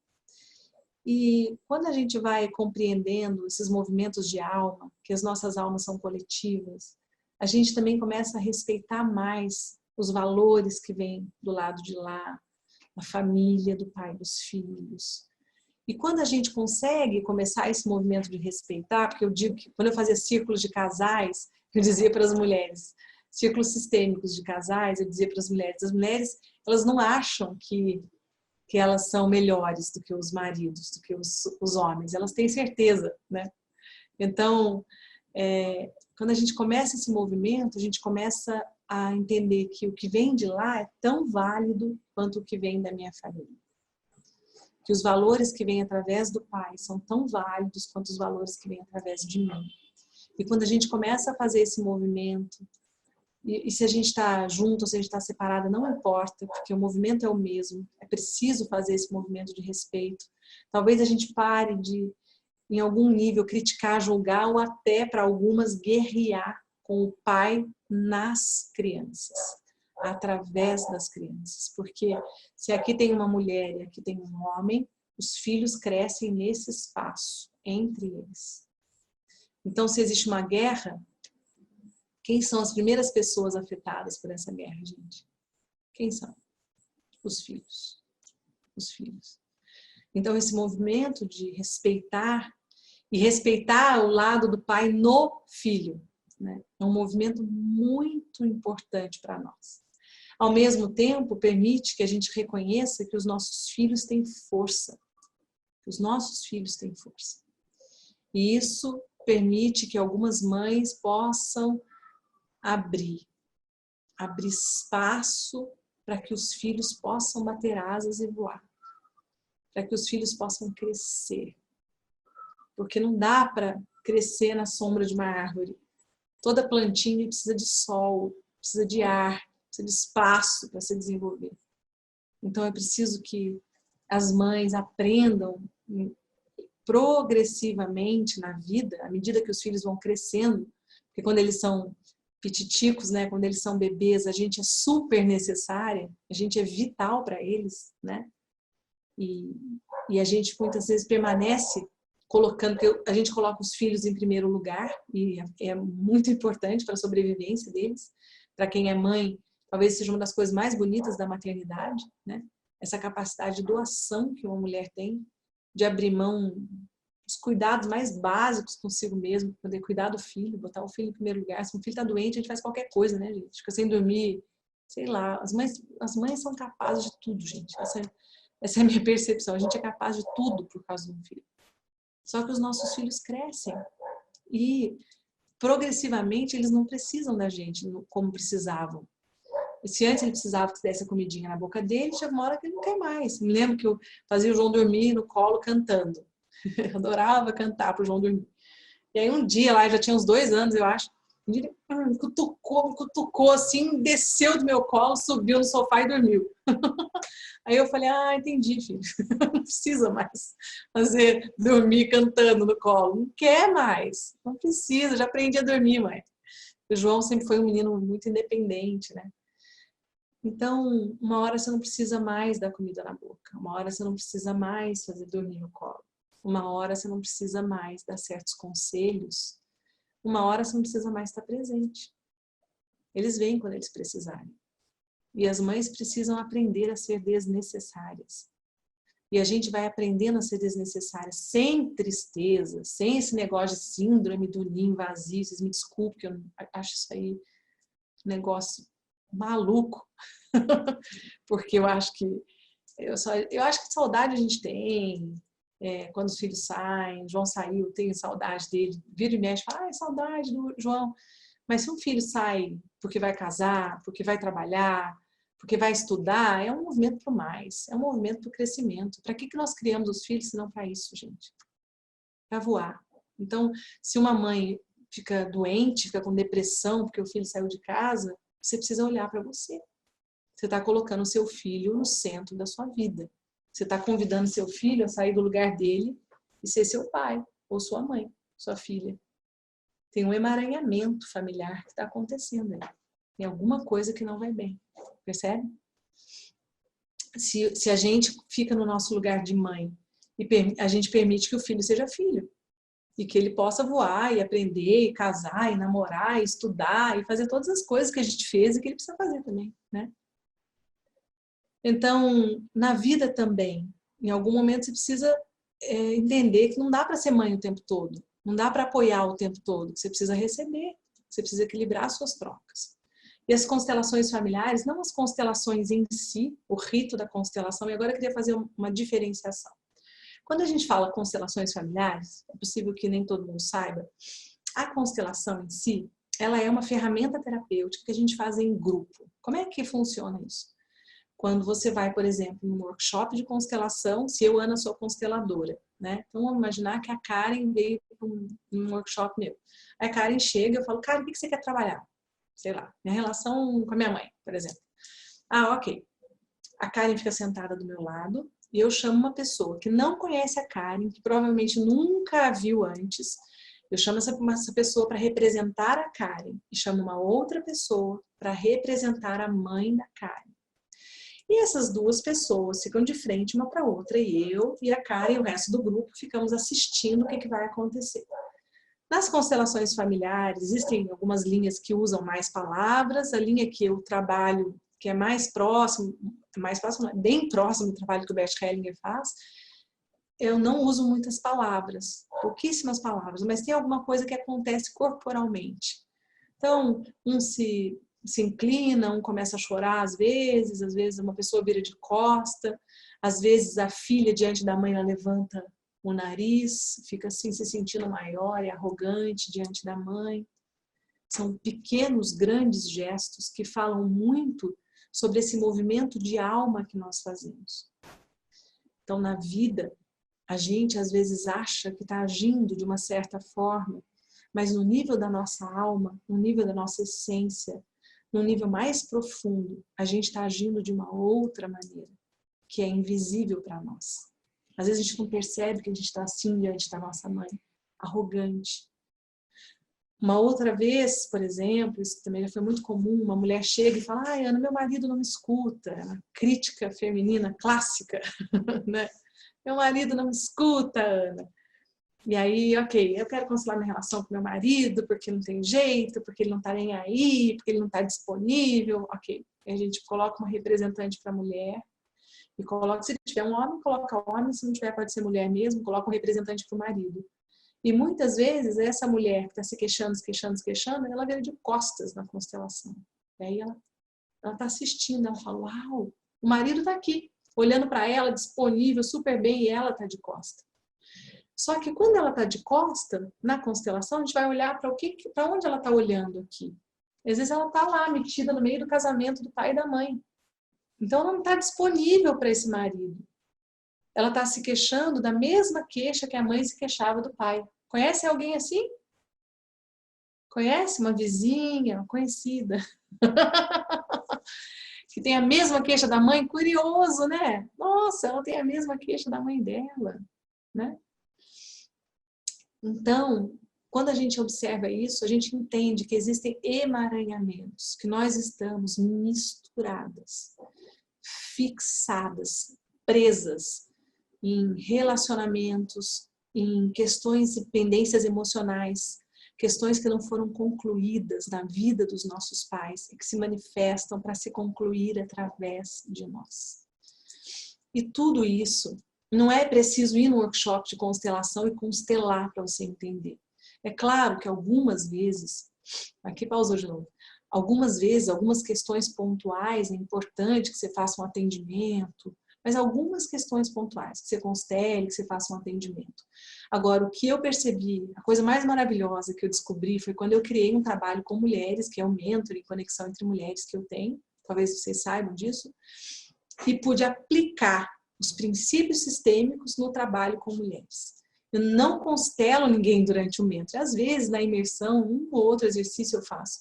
E quando a gente vai compreendendo esses movimentos de alma, que as nossas almas são coletivas, a gente também começa a respeitar mais os valores que vêm do lado de lá, a família, do pai, dos filhos. E quando a gente consegue começar esse movimento de respeitar, porque eu digo que quando eu fazia círculos de casais, eu dizia para as mulheres, círculos sistêmicos de casais, eu dizia para as mulheres, elas não acham que elas são melhores do que os maridos, do que os homens, elas têm certeza, né? Então, quando a gente começa esse movimento, a gente começa a entender que o que vem de lá é tão válido quanto o que vem da minha família. Que os valores que vêm através do pai são tão válidos quanto os valores que vêm através de mim. E quando a gente começa a fazer esse movimento, e se a gente está junto ou se a gente está separada, não importa, porque o movimento é o mesmo, é preciso fazer esse movimento de respeito. Talvez a gente pare de, em algum nível, criticar, julgar ou até, para algumas, guerrear com o pai nas crianças, através das crianças. Porque se aqui tem uma mulher e aqui tem um homem, os filhos crescem nesse espaço, entre eles. Então, se existe uma guerra, quem são as primeiras pessoas afetadas por essa guerra, gente? Quem são? Os filhos. Os filhos. Então, esse movimento de respeitar, e respeitar o lado do pai no filho, né? É um movimento muito importante para nós. Ao mesmo tempo, permite que a gente reconheça que os nossos filhos têm força. Os nossos filhos têm força. E isso permite que algumas mães possam abrir espaço para que os filhos possam bater asas e voar, para que os filhos possam crescer, porque não dá para crescer na sombra de uma árvore. Toda plantinha precisa de sol, precisa de ar, precisa de espaço para se desenvolver. Então é preciso que as mães aprendam progressivamente na vida, à medida que os filhos vão crescendo, porque quando eles são pititicos, né, quando eles são bebês, a gente é super necessária, a gente é vital para eles, né? E a gente muitas vezes permanece colocando, a gente coloca os filhos em primeiro lugar, e é muito importante para a sobrevivência deles. Para quem é mãe, talvez seja uma das coisas mais bonitas da maternidade, né? Essa capacidade de doação que uma mulher tem, de abrir mão dos cuidados mais básicos consigo mesmo, poder cuidar do filho, botar o filho em primeiro lugar. Se o filho está doente, a gente faz qualquer coisa, né, gente? Fica sem dormir, sei lá. As mães são capazes de tudo, gente. Essa é a minha percepção. A gente é capaz de tudo por causa de um filho. Só que os nossos filhos crescem e progressivamente eles não precisam da gente como precisavam. E se antes ele precisava que desse a comidinha na boca dele, chega uma hora que ele não quer mais. Me lembro que eu fazia o João dormir no colo cantando. Eu adorava cantar pro João dormir. E aí um dia lá, já tinha uns 2 anos, eu acho, um dia ele me cutucou assim, desceu do meu colo, subiu no sofá e dormiu. Aí eu falei, entendi, filho. Não precisa mais dormir cantando no colo. Não quer mais. Não precisa, já aprendi a dormir, mãe. O João sempre foi um menino muito independente, né? Então, uma hora você não precisa mais dar comida na boca. Uma hora você não precisa mais fazer dormir no colo. Uma hora você não precisa mais dar certos conselhos. Uma hora você não precisa mais estar presente. Eles vêm quando eles precisarem. E as mães precisam aprender a ser desnecessárias. E a gente vai aprendendo a ser desnecessária, sem tristeza, sem esse negócio de síndrome do ninho vazio. Vocês me desculpem, que eu acho isso aí um negócio maluco. Porque eu acho que saudade a gente tem. Quando os filhos saem, João saiu, tenho saudade dele, vira e mexe, fala, saudade do João. Mas se um filho sai porque vai casar, porque vai trabalhar, porque vai estudar, é um movimento para o mais, é um movimento para o crescimento. Para que nós criamos os filhos se não para isso, gente? Para voar. Então, se uma mãe fica doente, fica com depressão porque o filho saiu de casa, você precisa olhar para você. Você está colocando o seu filho no centro da sua vida. Você está convidando seu filho a sair do lugar dele e ser seu pai, ou sua mãe, sua filha. Tem um emaranhamento familiar que está acontecendo aí. Tem alguma coisa que não vai bem. Percebe? Se a gente fica no nosso lugar de mãe e a gente permite que o filho seja filho, e que ele possa voar e aprender, e casar, e namorar, e estudar, e fazer todas as coisas que a gente fez e que ele precisa fazer também, né? Então, na vida também, em algum momento você precisa entender que não dá para ser mãe o tempo todo, não dá para apoiar o tempo todo, você precisa receber, você precisa equilibrar as suas trocas. E as constelações familiares, não as constelações em si, o rito da constelação, e agora eu queria fazer uma diferenciação. Quando a gente fala constelações familiares, é possível que nem todo mundo saiba, a constelação em si, ela é uma ferramenta terapêutica que a gente faz em grupo. Como é que funciona isso? Quando você vai, por exemplo, num workshop de constelação, se eu, Ana, sou consteladora, né? Então, vamos imaginar que a Karen veio para um workshop meu. Aí a Karen chega e eu falo, Karen, o que você quer trabalhar? Sei lá, minha relação com a minha mãe, por exemplo. Ah, ok. A Karen fica sentada do meu lado e eu chamo uma pessoa que não conhece a Karen, que provavelmente nunca a viu antes. Eu chamo essa pessoa para representar a Karen e chamo uma outra pessoa para representar a mãe da Karen. E essas duas pessoas ficam de frente uma para a outra, e eu e a Karen e o resto do grupo ficamos assistindo o que vai acontecer. Nas constelações familiares, existem algumas linhas que usam mais palavras, a linha que eu trabalho, que é mais próximo, bem próximo do trabalho que o Bert Hellinger faz, eu não uso muitas palavras, pouquíssimas palavras, mas tem alguma coisa que acontece corporalmente. Então, se inclina, começa a chorar às vezes uma pessoa vira de costa, às vezes a filha diante da mãe ela levanta o nariz, fica assim se sentindo maior e arrogante diante da mãe. São pequenos, grandes gestos que falam muito sobre esse movimento de alma que nós fazemos. Então, na vida, a gente às vezes acha que está agindo de uma certa forma, mas no nível da nossa alma, no nível da nossa essência, no nível mais profundo, a gente está agindo de uma outra maneira, que é invisível para nós. Às vezes a gente não percebe que a gente está assim diante da nossa mãe, arrogante. Uma outra vez, por exemplo, isso também já foi muito comum, uma mulher chega e fala, ai, Ana, meu marido não me escuta. É uma crítica feminina clássica, né? Meu marido não me escuta, Ana. E aí, ok, eu quero constelar minha relação com meu marido, porque não tem jeito, porque ele não está nem aí, porque ele não está disponível, ok. E a gente coloca uma representante para a mulher, e coloca, se tiver um homem, coloca homem, se não tiver pode ser mulher mesmo, coloca um representante para o marido. E muitas vezes essa mulher que está se queixando, ela vira de costas na constelação. E aí ela está assistindo, ela fala, uau, o marido está aqui, olhando para ela, disponível, super bem, e ela está de costa. Só que quando ela está de costa, na constelação, a gente vai olhar para onde ela está olhando aqui. Às vezes ela está lá, metida no meio do casamento do pai e da mãe. Então ela não está disponível para esse marido. Ela está se queixando da mesma queixa que a mãe se queixava do pai. Conhece alguém assim? Conhece uma vizinha, uma conhecida? Que tem a mesma queixa da mãe? Curioso, né? Nossa, ela tem a mesma queixa da mãe dela, né? Então, quando a gente observa isso, a gente entende que existem emaranhamentos, que nós estamos misturadas, fixadas, presas em relacionamentos, em questões e pendências emocionais, questões que não foram concluídas na vida dos nossos pais e que se manifestam para se concluir através de nós. E tudo isso, não é preciso ir no workshop de constelação e constelar para você entender. É claro que algumas vezes, aqui pausou de novo, algumas vezes, algumas questões pontuais, é importante que você faça um atendimento, mas algumas questões pontuais, que você constele, que você faça um atendimento. Agora, o que eu percebi, a coisa mais maravilhosa que eu descobri foi quando eu criei um trabalho com mulheres, que é o Mentor e Conexão entre Mulheres que eu tenho, talvez vocês saibam disso, e pude aplicar os princípios sistêmicos no trabalho com mulheres. Eu não constelo ninguém durante o mentoring. Às vezes, na imersão, um ou outro exercício eu faço.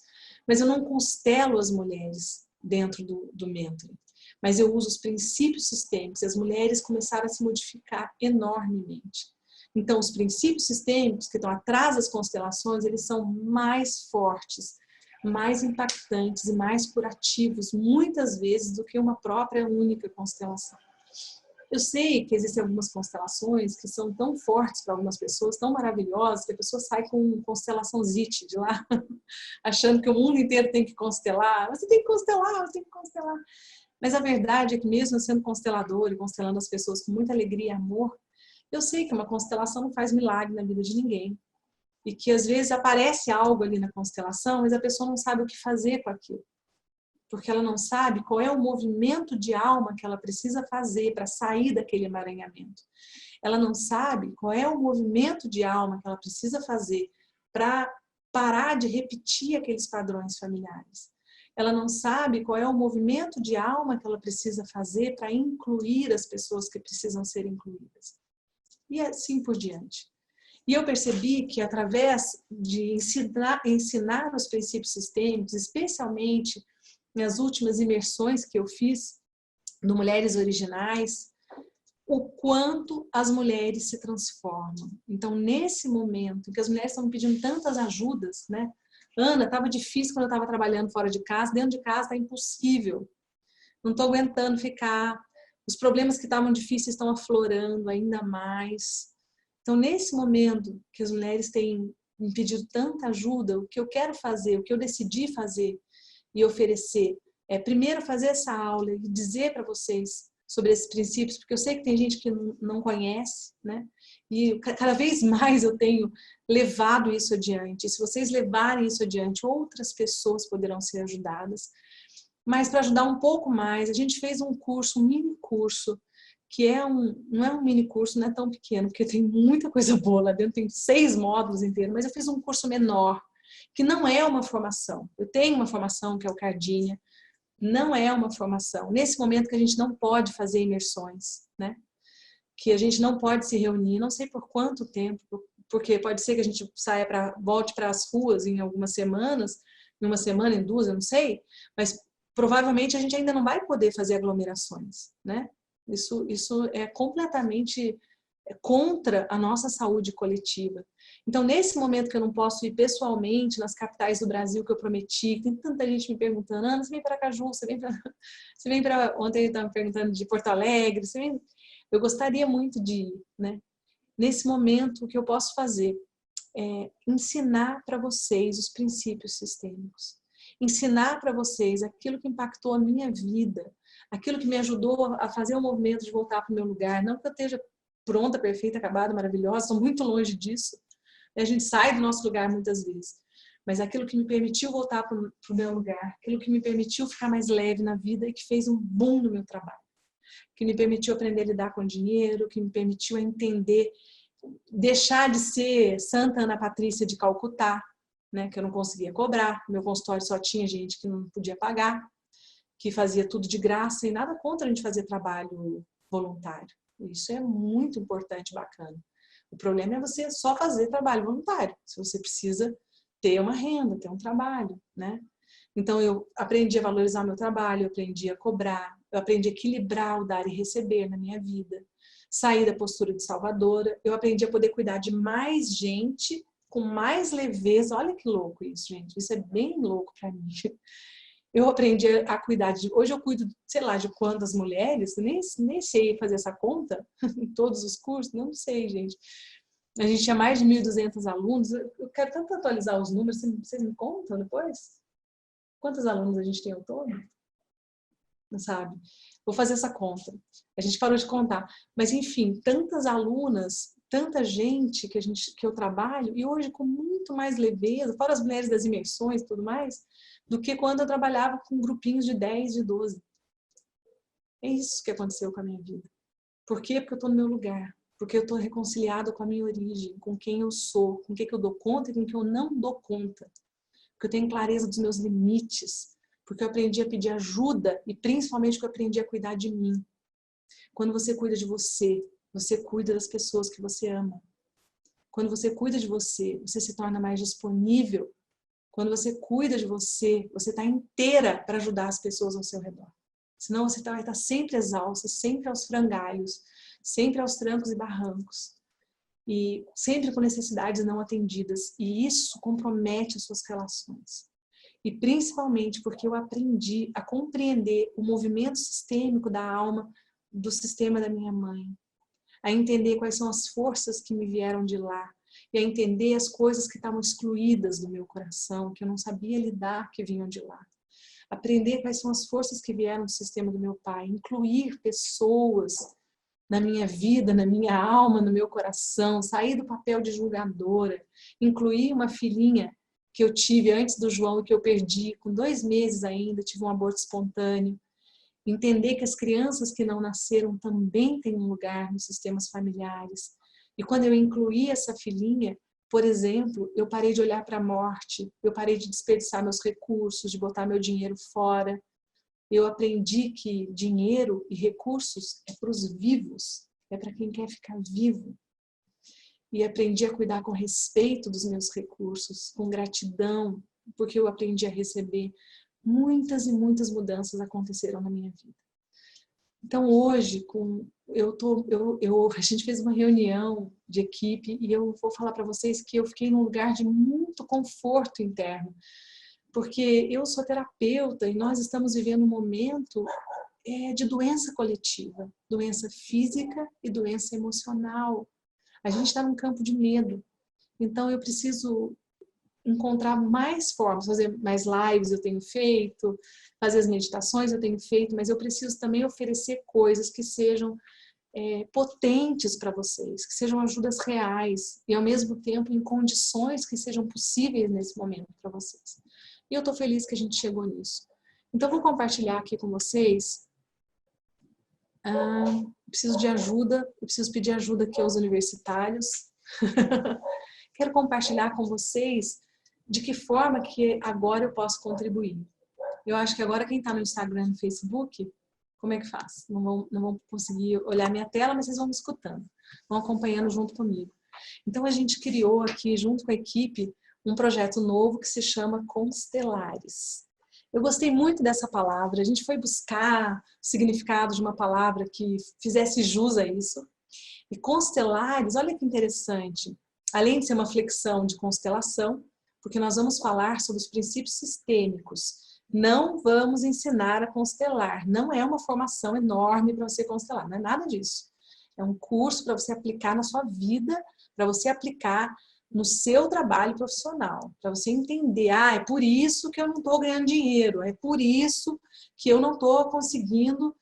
Mas eu não constelo as mulheres dentro do mentoring. Mas eu uso os princípios sistêmicos. As mulheres começaram a se modificar enormemente. Então, os princípios sistêmicos que estão atrás das constelações, eles são mais fortes, mais impactantes e mais curativos, muitas vezes, do que uma própria única constelação. Eu sei que existem algumas constelações que são tão fortes para algumas pessoas, tão maravilhosas, que a pessoa sai com constelação ZIT de lá, achando que o mundo inteiro tem que constelar. Você tem que constelar, você tem que constelar. Mas a verdade é que mesmo sendo constelador e constelando as pessoas com muita alegria e amor, eu sei que uma constelação não faz milagre na vida de ninguém. E que às vezes aparece algo ali na constelação, mas a pessoa não sabe o que fazer com aquilo. Porque ela não sabe qual é o movimento de alma que ela precisa fazer para sair daquele emaranhamento. Ela não sabe qual é o movimento de alma que ela precisa fazer para parar de repetir aqueles padrões familiares. Ela não sabe qual é o movimento de alma que ela precisa fazer para incluir as pessoas que precisam ser incluídas. E assim por diante. E eu percebi que através de ensinar os princípios sistêmicos, especialmente nas últimas imersões que eu fiz no Mulheres Originais, o quanto as mulheres se transformam. Então, nesse momento em que as mulheres estão me pedindo tantas ajudas, né? Ana, estava difícil quando eu estava trabalhando fora de casa, dentro de casa está impossível. Não estou aguentando ficar. Os problemas que estavam difíceis estão aflorando ainda mais. Então, nesse momento que as mulheres têm me pedido tanta ajuda, o que eu quero fazer, o que eu decidi fazer e oferecer é primeiro fazer essa aula e dizer para vocês sobre esses princípios, porque eu sei que tem gente que não conhece, né? E cada vez mais eu tenho levado isso adiante. E se vocês levarem isso adiante, outras pessoas poderão ser ajudadas. Mas para ajudar um pouco mais, a gente fez um curso, um mini curso, que não é um mini curso, não é tão pequeno, porque tem muita coisa boa lá dentro, tem 6 módulos inteiros, mas eu fiz um curso menor, que não é uma formação. Eu tenho uma formação que é o Cardinha, não é uma formação. Nesse momento que a gente não pode fazer imersões, né? Que a gente não pode se reunir, não sei por quanto tempo, porque pode ser que a gente volte para as ruas em algumas semanas, em uma semana, em 2, eu não sei, mas provavelmente a gente ainda não vai poder fazer aglomerações, né? Isso é completamente contra a nossa saúde coletiva. Então, nesse momento que eu não posso ir pessoalmente nas capitais do Brasil que eu prometi, tem tanta gente me perguntando, Ana, você vem para Caju, você vem para... Ontem eu estava me perguntando de Porto Alegre, eu gostaria muito de ir, né? Nesse momento, o que eu posso fazer é ensinar para vocês os princípios sistêmicos. Ensinar para vocês aquilo que impactou a minha vida, aquilo que me ajudou a fazer o movimento de voltar para o meu lugar. Não que eu esteja pronta, perfeita, acabada, maravilhosa, estou muito longe disso. A gente sai do nosso lugar muitas vezes. Mas aquilo que me permitiu voltar para o meu lugar, aquilo que me permitiu ficar mais leve na vida e que fez um boom no meu trabalho. Que me permitiu aprender a lidar com dinheiro, que me permitiu entender, deixar de ser Santa Ana Patrícia de Calcutá, né, que eu não conseguia cobrar, meu consultório só tinha gente que não podia pagar, que fazia tudo de graça e nada contra a gente fazer trabalho voluntário. Isso é muito importante, bacana. O problema é você só fazer trabalho voluntário, se você precisa ter uma renda, ter um trabalho, né? Então eu aprendi a valorizar o meu trabalho, eu aprendi a cobrar, eu aprendi a equilibrar o dar e receber na minha vida, sair da postura de salvadora, eu aprendi a poder cuidar de mais gente com mais leveza. Olha que louco isso, gente, isso é bem louco para mim. Eu aprendi a cuidar de... Hoje eu cuido, sei lá, de quantas mulheres, nem sei fazer essa conta em todos os cursos, não sei, gente. A gente tinha mais de 1.200 alunos, eu quero tanto atualizar os números, vocês me contam depois? Quantos alunos a gente tem ao todo? Não sabe? Vou fazer essa conta. A gente parou de contar. Mas, enfim, tantas alunas, tanta gente que eu trabalho, e hoje com muito mais leveza, fora as mulheres das imersões e tudo mais, do que quando eu trabalhava com grupinhos de 10, de 12. É isso que aconteceu com a minha vida. Por quê? Porque eu estou no meu lugar. Porque eu estou reconciliada com a minha origem, com quem eu sou, com o que eu dou conta e com o que eu não dou conta. Porque eu tenho clareza dos meus limites. Porque eu aprendi a pedir ajuda e principalmente porque eu aprendi a cuidar de mim. Quando você cuida de você, você cuida das pessoas que você ama. Quando você cuida de você, você se torna mais disponível. Quando você cuida de você, você está inteira para ajudar as pessoas ao seu redor. Senão você vai estar sempre exausta, sempre aos frangalhos, sempre aos trancos e barrancos. E sempre com necessidades não atendidas. E isso compromete as suas relações. E principalmente porque eu aprendi a compreender o movimento sistêmico da alma, do sistema da minha mãe. A entender quais são as forças que me vieram de lá. E a entender as coisas que estavam excluídas do meu coração, que eu não sabia lidar, que vinham de lá. Aprender quais são as forças que vieram do sistema do meu pai. Incluir pessoas na minha vida, na minha alma, no meu coração. Sair do papel de julgadora. Incluir uma filhinha que eu tive antes do João e que eu perdi, com 2 meses ainda, tive um aborto espontâneo. Entender que as crianças que não nasceram também têm um lugar nos sistemas familiares. E quando eu incluí essa filhinha, por exemplo, eu parei de olhar para a morte, eu parei de desperdiçar meus recursos, de botar meu dinheiro fora. Eu aprendi que dinheiro e recursos é para os vivos, é para quem quer ficar vivo. E aprendi a cuidar com respeito dos meus recursos, com gratidão, porque eu aprendi a receber. Muitas e muitas mudanças aconteceram na minha vida. Então hoje, a gente fez uma reunião de equipe e eu vou falar para vocês que eu fiquei num lugar de muito conforto interno, porque eu sou terapeuta e nós estamos vivendo um momento de doença coletiva, doença física e doença emocional. A gente está num campo de medo. Então, eu preciso encontrar mais formas, fazer mais lives eu tenho feito, fazer as meditações eu tenho feito, mas eu preciso também oferecer coisas que sejam potentes para vocês, que sejam ajudas reais e, ao mesmo tempo, em condições que sejam possíveis nesse momento para vocês. E eu estou feliz que a gente chegou nisso. Então, eu vou compartilhar aqui com vocês. Preciso de ajuda, eu preciso pedir ajuda aqui aos universitários. Quero compartilhar com vocês de que forma que agora eu posso contribuir. Eu acho que agora quem está no Instagram e no Facebook, como é que faz? Não vão conseguir olhar minha tela, mas vocês vão me escutando, vão acompanhando junto comigo. Então a gente criou aqui, junto com a equipe, um projeto novo que se chama Constelares. Eu gostei muito dessa palavra, a gente foi buscar o significado de uma palavra que fizesse jus a isso. E constelares, olha que interessante, além de ser uma flexão de constelação, porque nós vamos falar sobre os princípios sistêmicos. Não vamos ensinar a constelar, não é uma formação enorme para você constelar, não é nada disso. É um curso para você aplicar na sua vida, para você aplicar no seu trabalho profissional, para você entender, é por isso que eu não estou ganhando dinheiro, é por isso que eu não estou conseguindo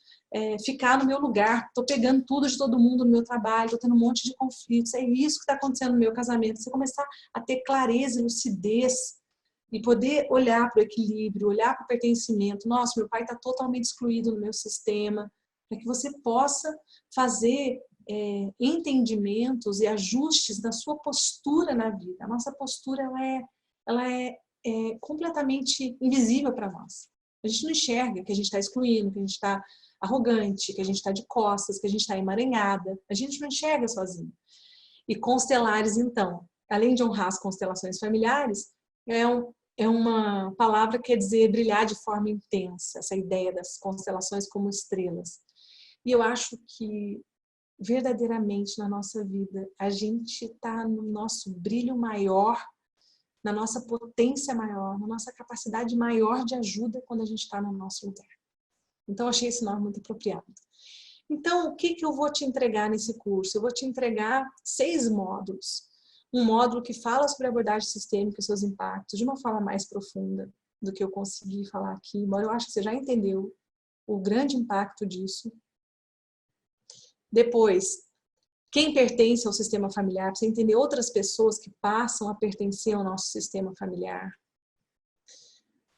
ficar no meu lugar, estou pegando tudo de todo mundo no meu trabalho, estou tendo um monte de conflitos, é isso que está acontecendo no meu casamento. Você começar a ter clareza e lucidez e poder olhar para o equilíbrio, olhar para o pertencimento. Nossa, meu pai está totalmente excluído no meu sistema, para que você possa fazer entendimentos e ajustes na sua postura na vida. A nossa postura ela é completamente invisível para nós. A gente não enxerga que a gente está excluindo, que a gente está arrogante, que a gente está de costas, que a gente está emaranhada. A gente não enxerga sozinho. E constelares, então, além de honrar as constelações familiares, é uma palavra que quer dizer brilhar de forma intensa, essa ideia das constelações como estrelas. E eu acho que verdadeiramente na nossa vida a gente está no nosso brilho maior, na nossa potência maior, na nossa capacidade maior de ajuda quando a gente está no nosso lugar. Então eu achei esse nome muito apropriado. Então o que eu vou te entregar nesse curso? Eu vou te entregar 6 módulos. Um módulo que fala sobre a abordagem sistêmica e seus impactos de uma forma mais profunda do que eu consegui falar aqui, embora eu acho que você já entendeu o grande impacto disso. Depois, quem pertence ao sistema familiar, para você entender outras pessoas que passam a pertencer ao nosso sistema familiar.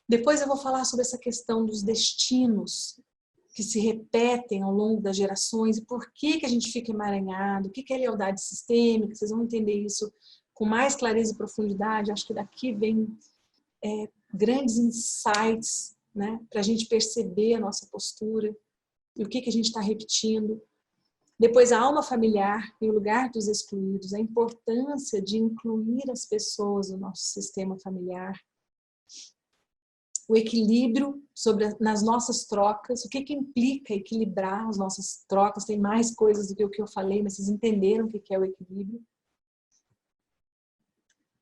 Depois eu vou falar sobre essa questão dos destinos que se repetem ao longo das gerações e por que a gente fica emaranhado, o que é lealdade sistêmica, vocês vão entender isso com mais clareza e profundidade. Acho que daqui vem grandes insights, né, para a gente perceber a nossa postura e o que a gente está repetindo. Depois, a alma familiar em lugar dos excluídos, a importância de incluir as pessoas no nosso sistema familiar. O equilíbrio nas nossas trocas, o que implica equilibrar as nossas trocas, tem mais coisas do que o que eu falei, mas vocês entenderam o que é o equilíbrio.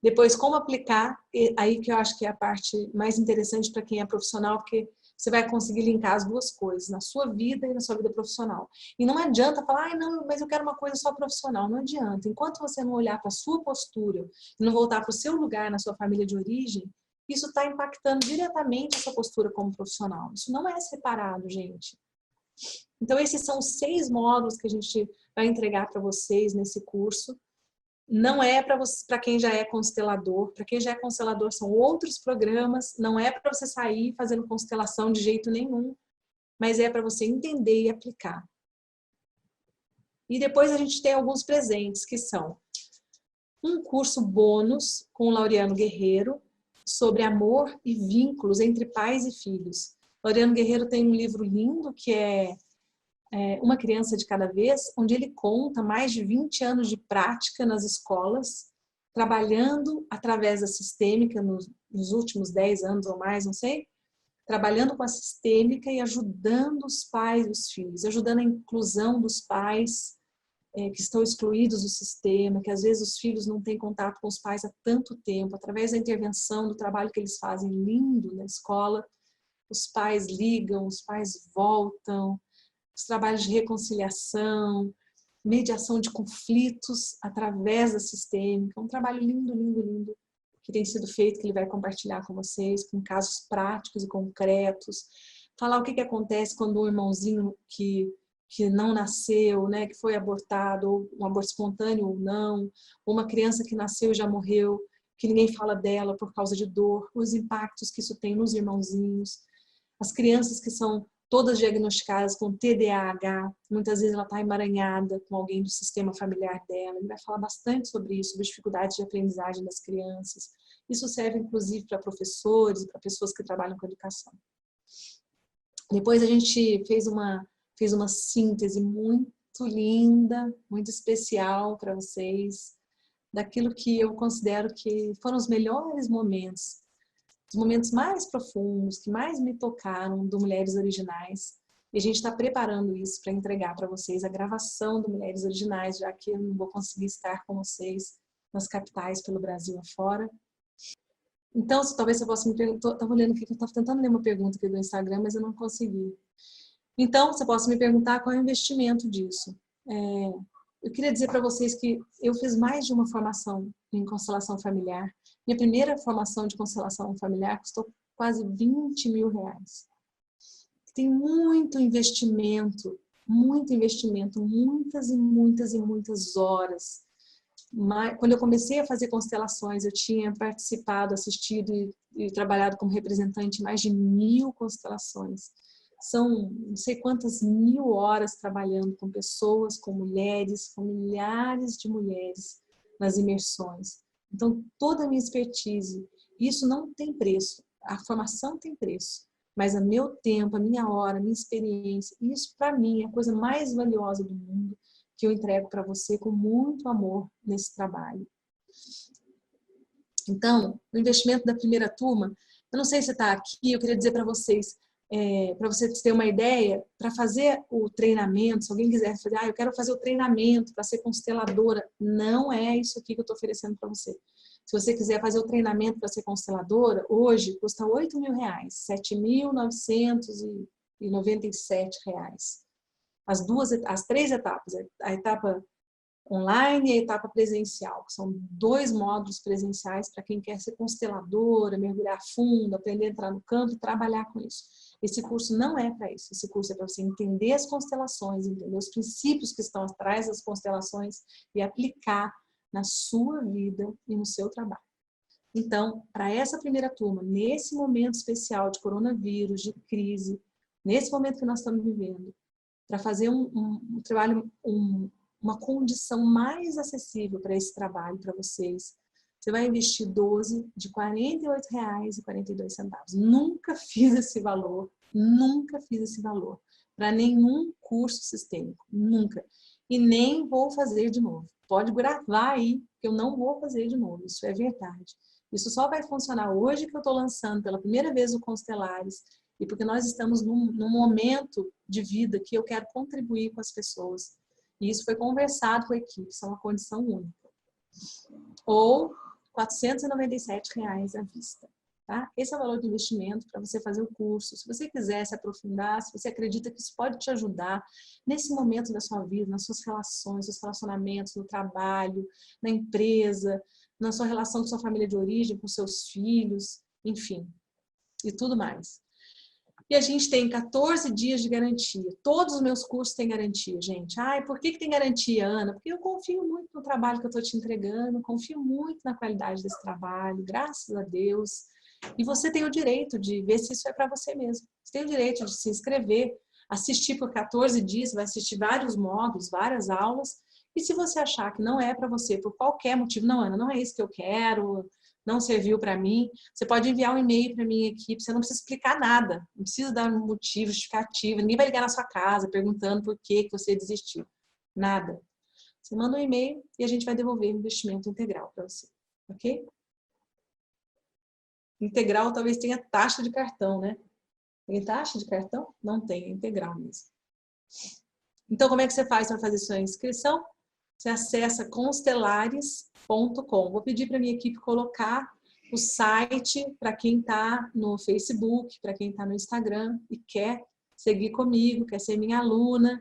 Depois, como aplicar, aí que eu acho que é a parte mais interessante para quem é profissional, porque você vai conseguir linkar as duas coisas, na sua vida e na sua vida profissional. E não adianta falar, não, mas eu quero uma coisa só profissional. Não adianta. Enquanto você não olhar para a sua postura e não voltar para o seu lugar na sua família de origem, isso está impactando diretamente essa postura como profissional. Isso não é separado, gente. Então, esses são os 6 módulos que a gente vai entregar para vocês nesse curso. Não é para quem já é constelador. Para quem já é constelador são outros programas. Não é para você sair fazendo constelação de jeito nenhum. Mas é para você entender e aplicar. E depois a gente tem alguns presentes, que são um curso bônus com o Laureano Guerreiro sobre amor e vínculos entre pais e filhos. O Laureano Guerreiro tem um livro lindo que é Uma Criança de Cada Vez, onde ele conta mais de 20 anos de prática nas escolas, trabalhando através da sistêmica nos últimos 10 anos ou mais, não sei, trabalhando com a sistêmica e ajudando os pais e os filhos, ajudando a inclusão dos pais que estão excluídos do sistema, que às vezes os filhos não têm contato com os pais há tanto tempo, através da intervenção, do trabalho que eles fazem lindo na escola, os pais ligam, os pais voltam, os trabalhos de reconciliação, mediação de conflitos através da sistêmica, um trabalho lindo, lindo, lindo, que tem sido feito, que ele vai compartilhar com vocês, com casos práticos e concretos, falar o que acontece quando um irmãozinho que não nasceu, né, que foi abortado, ou um aborto espontâneo ou não, ou uma criança que nasceu e já morreu, que ninguém fala dela por causa de dor, os impactos que isso tem nos irmãozinhos, as crianças que são todas diagnosticadas com TDAH, muitas vezes ela está emaranhada com alguém do sistema familiar dela. Ele vai falar bastante sobre isso, sobre dificuldades de aprendizagem das crianças. Isso serve, inclusive, para professores e para pessoas que trabalham com educação. Depois a gente fez uma síntese muito linda, muito especial para vocês, daquilo que eu considero que foram os melhores momentos, os momentos mais profundos, que mais me tocaram do Mulheres Originais. E a gente está preparando isso para entregar para vocês a gravação do Mulheres Originais, já que eu não vou conseguir estar com vocês nas capitais pelo Brasil afora. Então, talvez você possa me perguntar, estava olhando aqui, eu estava tentando ler uma pergunta aqui do Instagram, mas eu não consegui. Então, você possa me perguntar qual é o investimento disso. Eu queria dizer para vocês que eu fiz mais de uma formação em constelação familiar. Minha primeira formação de constelação familiar custou quase 20 mil reais. Tem muito investimento, muitas e muitas e muitas horas. Mas, quando eu comecei a fazer constelações, eu tinha participado, assistido e trabalhado como representante em mais de 1000 constelações. São não sei quantas 1000 horas trabalhando com pessoas, com mulheres, com milhares de mulheres nas imersões. Então, toda a minha expertise, isso não tem preço. A formação tem preço, mas o meu tempo, a minha hora, a minha experiência, isso para mim é a coisa mais valiosa do mundo que eu entrego para você com muito amor nesse trabalho. Então, o investimento da primeira turma, eu não sei se está aqui, eu queria dizer para vocês terem uma ideia, para fazer o treinamento, se alguém quiser fazer, eu quero fazer o treinamento para ser consteladora, não é isso aqui que eu estou oferecendo para você. Se você quiser fazer o treinamento para ser consteladora, hoje custa 8 mil reais, 7.997 reais. As 3 etapas, a etapa online e a etapa presencial, que são 2 módulos presenciais para quem quer ser consteladora, mergulhar fundo, aprender a entrar no campo e trabalhar com isso. Esse curso não é para isso, esse curso é para você entender as constelações, entender os princípios que estão atrás das constelações e aplicar na sua vida e no seu trabalho. Então, para essa primeira turma, nesse momento especial de coronavírus, de crise, nesse momento que nós estamos vivendo, para fazer um trabalho, uma condição mais acessível para esse trabalho para vocês, você vai investir 12 de R$ 48,42. Nunca fiz esse valor para nenhum curso sistêmico, nunca. e nem vou fazer de novo. Pode gravar aí, que eu não vou fazer de novo, isso é verdade. Isso só vai funcionar hoje que eu estou lançando pela primeira vez o Constelares, e porque nós estamos num momento de vida que eu quero contribuir com as pessoas. E isso foi conversado com a equipe, isso é uma condição única. Ou R$ 497 à vista. Tá? Esse é o valor do investimento para você fazer o curso. Se você quiser se aprofundar, se você acredita que isso pode te ajudar nesse momento da sua vida, nas suas relações, nos relacionamentos, no trabalho, na empresa, na sua relação com sua família de origem, com seus filhos, enfim, e tudo mais. E a gente tem 14 dias de garantia. Todos os meus cursos têm garantia, gente. Ai, por que tem garantia, Ana? Porque eu confio muito no trabalho que eu estou te entregando, confio muito na qualidade desse trabalho, graças a Deus. E você tem o direito de ver se isso é para você mesmo. Você tem o direito de se inscrever, assistir por 14 dias, vai assistir vários módulos, várias aulas. E se você achar que não é para você, por qualquer motivo, não, Ana, não é isso que eu quero, não serviu para mim, você pode enviar um e-mail para a minha equipe, você não precisa explicar nada, não precisa dar um motivo, justificativa, ninguém vai ligar na sua casa perguntando por que você desistiu. Nada. Você manda um e-mail e a gente vai devolver o investimento integral para você, ok? Integral talvez tenha taxa de cartão, né? Tem taxa de cartão? Não tem, é integral mesmo. Então, como é que você faz para fazer sua inscrição? Você acessa constelares.com. Vou pedir para a minha equipe colocar o site para quem está no Facebook, para quem está no Instagram e quer seguir comigo, quer ser minha aluna,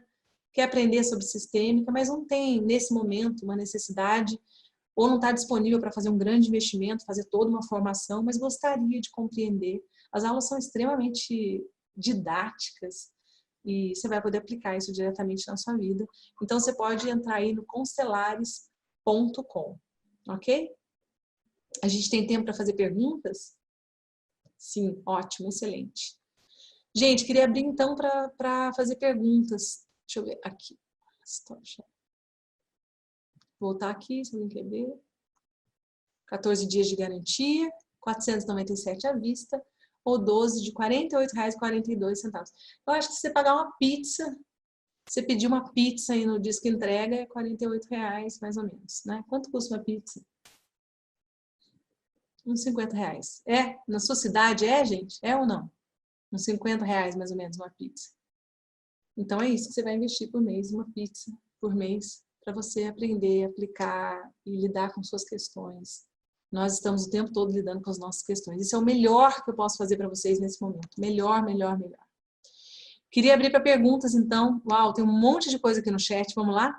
quer aprender sobre sistêmica, mas não tem, nesse momento, uma necessidade ou não está disponível para fazer um grande investimento, fazer toda uma formação, mas gostaria de compreender. As aulas são extremamente didáticas e você vai poder aplicar isso diretamente na sua vida. Então, você pode entrar aí no constelares.com, ok? A gente tem tempo para fazer perguntas? Sim, ótimo, excelente. Gente, queria abrir então para fazer perguntas. Deixa eu ver aqui. Voltar aqui, se alguém quer ver. 14 dias de garantia, R$ 497 à vista, ou 12 de R$ 48,42. Eu acho que se você pagar uma pizza, você pedir uma pizza aí no disco entrega, é R$ 48 mais ou menos, né? Quanto custa uma pizza? Uns R$ 50. É? Na sua cidade é, gente? É ou não? Uns R$ 50 mais ou menos uma pizza. Então é isso que você vai investir por mês, uma pizza por mês, para você aprender, aplicar e lidar com suas questões. Nós estamos o tempo todo lidando com as nossas questões. Isso é o melhor que eu posso fazer para vocês nesse momento. Melhor, melhor, melhor. Queria abrir para perguntas, então. Uau, tem um monte de coisa aqui no chat. Vamos lá?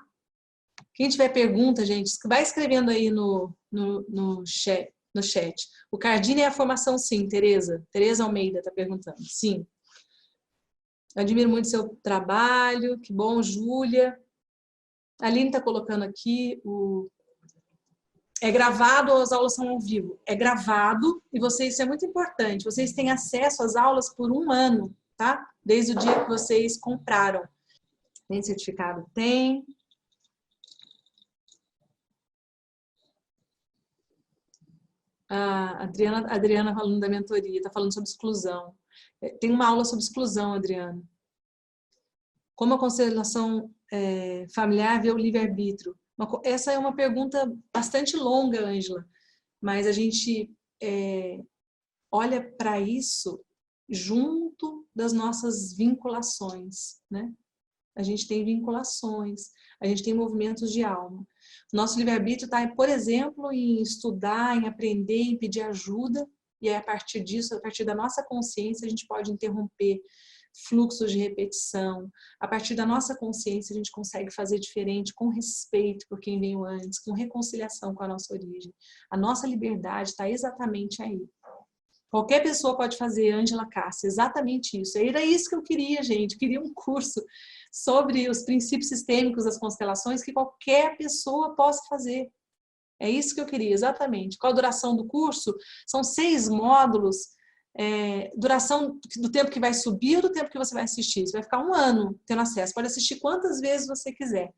Quem tiver pergunta, gente, vai escrevendo aí no chat. O Cardini é a formação, sim, Tereza. Tereza Almeida está perguntando. Sim. Eu admiro muito seu trabalho. Que bom, Júlia. A Aline está colocando aqui o... É gravado ou as aulas são ao vivo? É gravado e vocês, isso é muito importante, vocês têm acesso às aulas por 1 ano, tá? Desde o dia que vocês compraram. Tem certificado? Tem. A Adriana falando da mentoria, está falando sobre exclusão. Tem uma aula sobre exclusão, Adriana. Como a constelação familiar vê o livre-arbítrio? Essa é uma pergunta bastante longa, Ângela, mas a gente olha para isso junto das nossas vinculações, né? A gente tem vinculações, a gente tem movimentos de alma. Nosso livre-arbítrio está, por exemplo, em estudar, em aprender, em pedir ajuda, e a partir disso, a partir da nossa consciência, a gente pode interromper fluxos de repetição. A partir da nossa consciência, a gente consegue fazer diferente, com respeito por quem veio antes, com reconciliação com a nossa origem. A nossa liberdade está exatamente aí. Qualquer pessoa pode fazer, Ângela Cássia, exatamente isso. Era isso que eu queria, gente. Eu queria um curso sobre os princípios sistêmicos das constelações que qualquer pessoa possa fazer. É isso que eu queria, exatamente. Qual a duração do curso? São 6 módulos. Duração do tempo que vai subir ou do tempo que você vai assistir. Você vai ficar 1 ano tendo acesso. Pode assistir quantas vezes você quiser.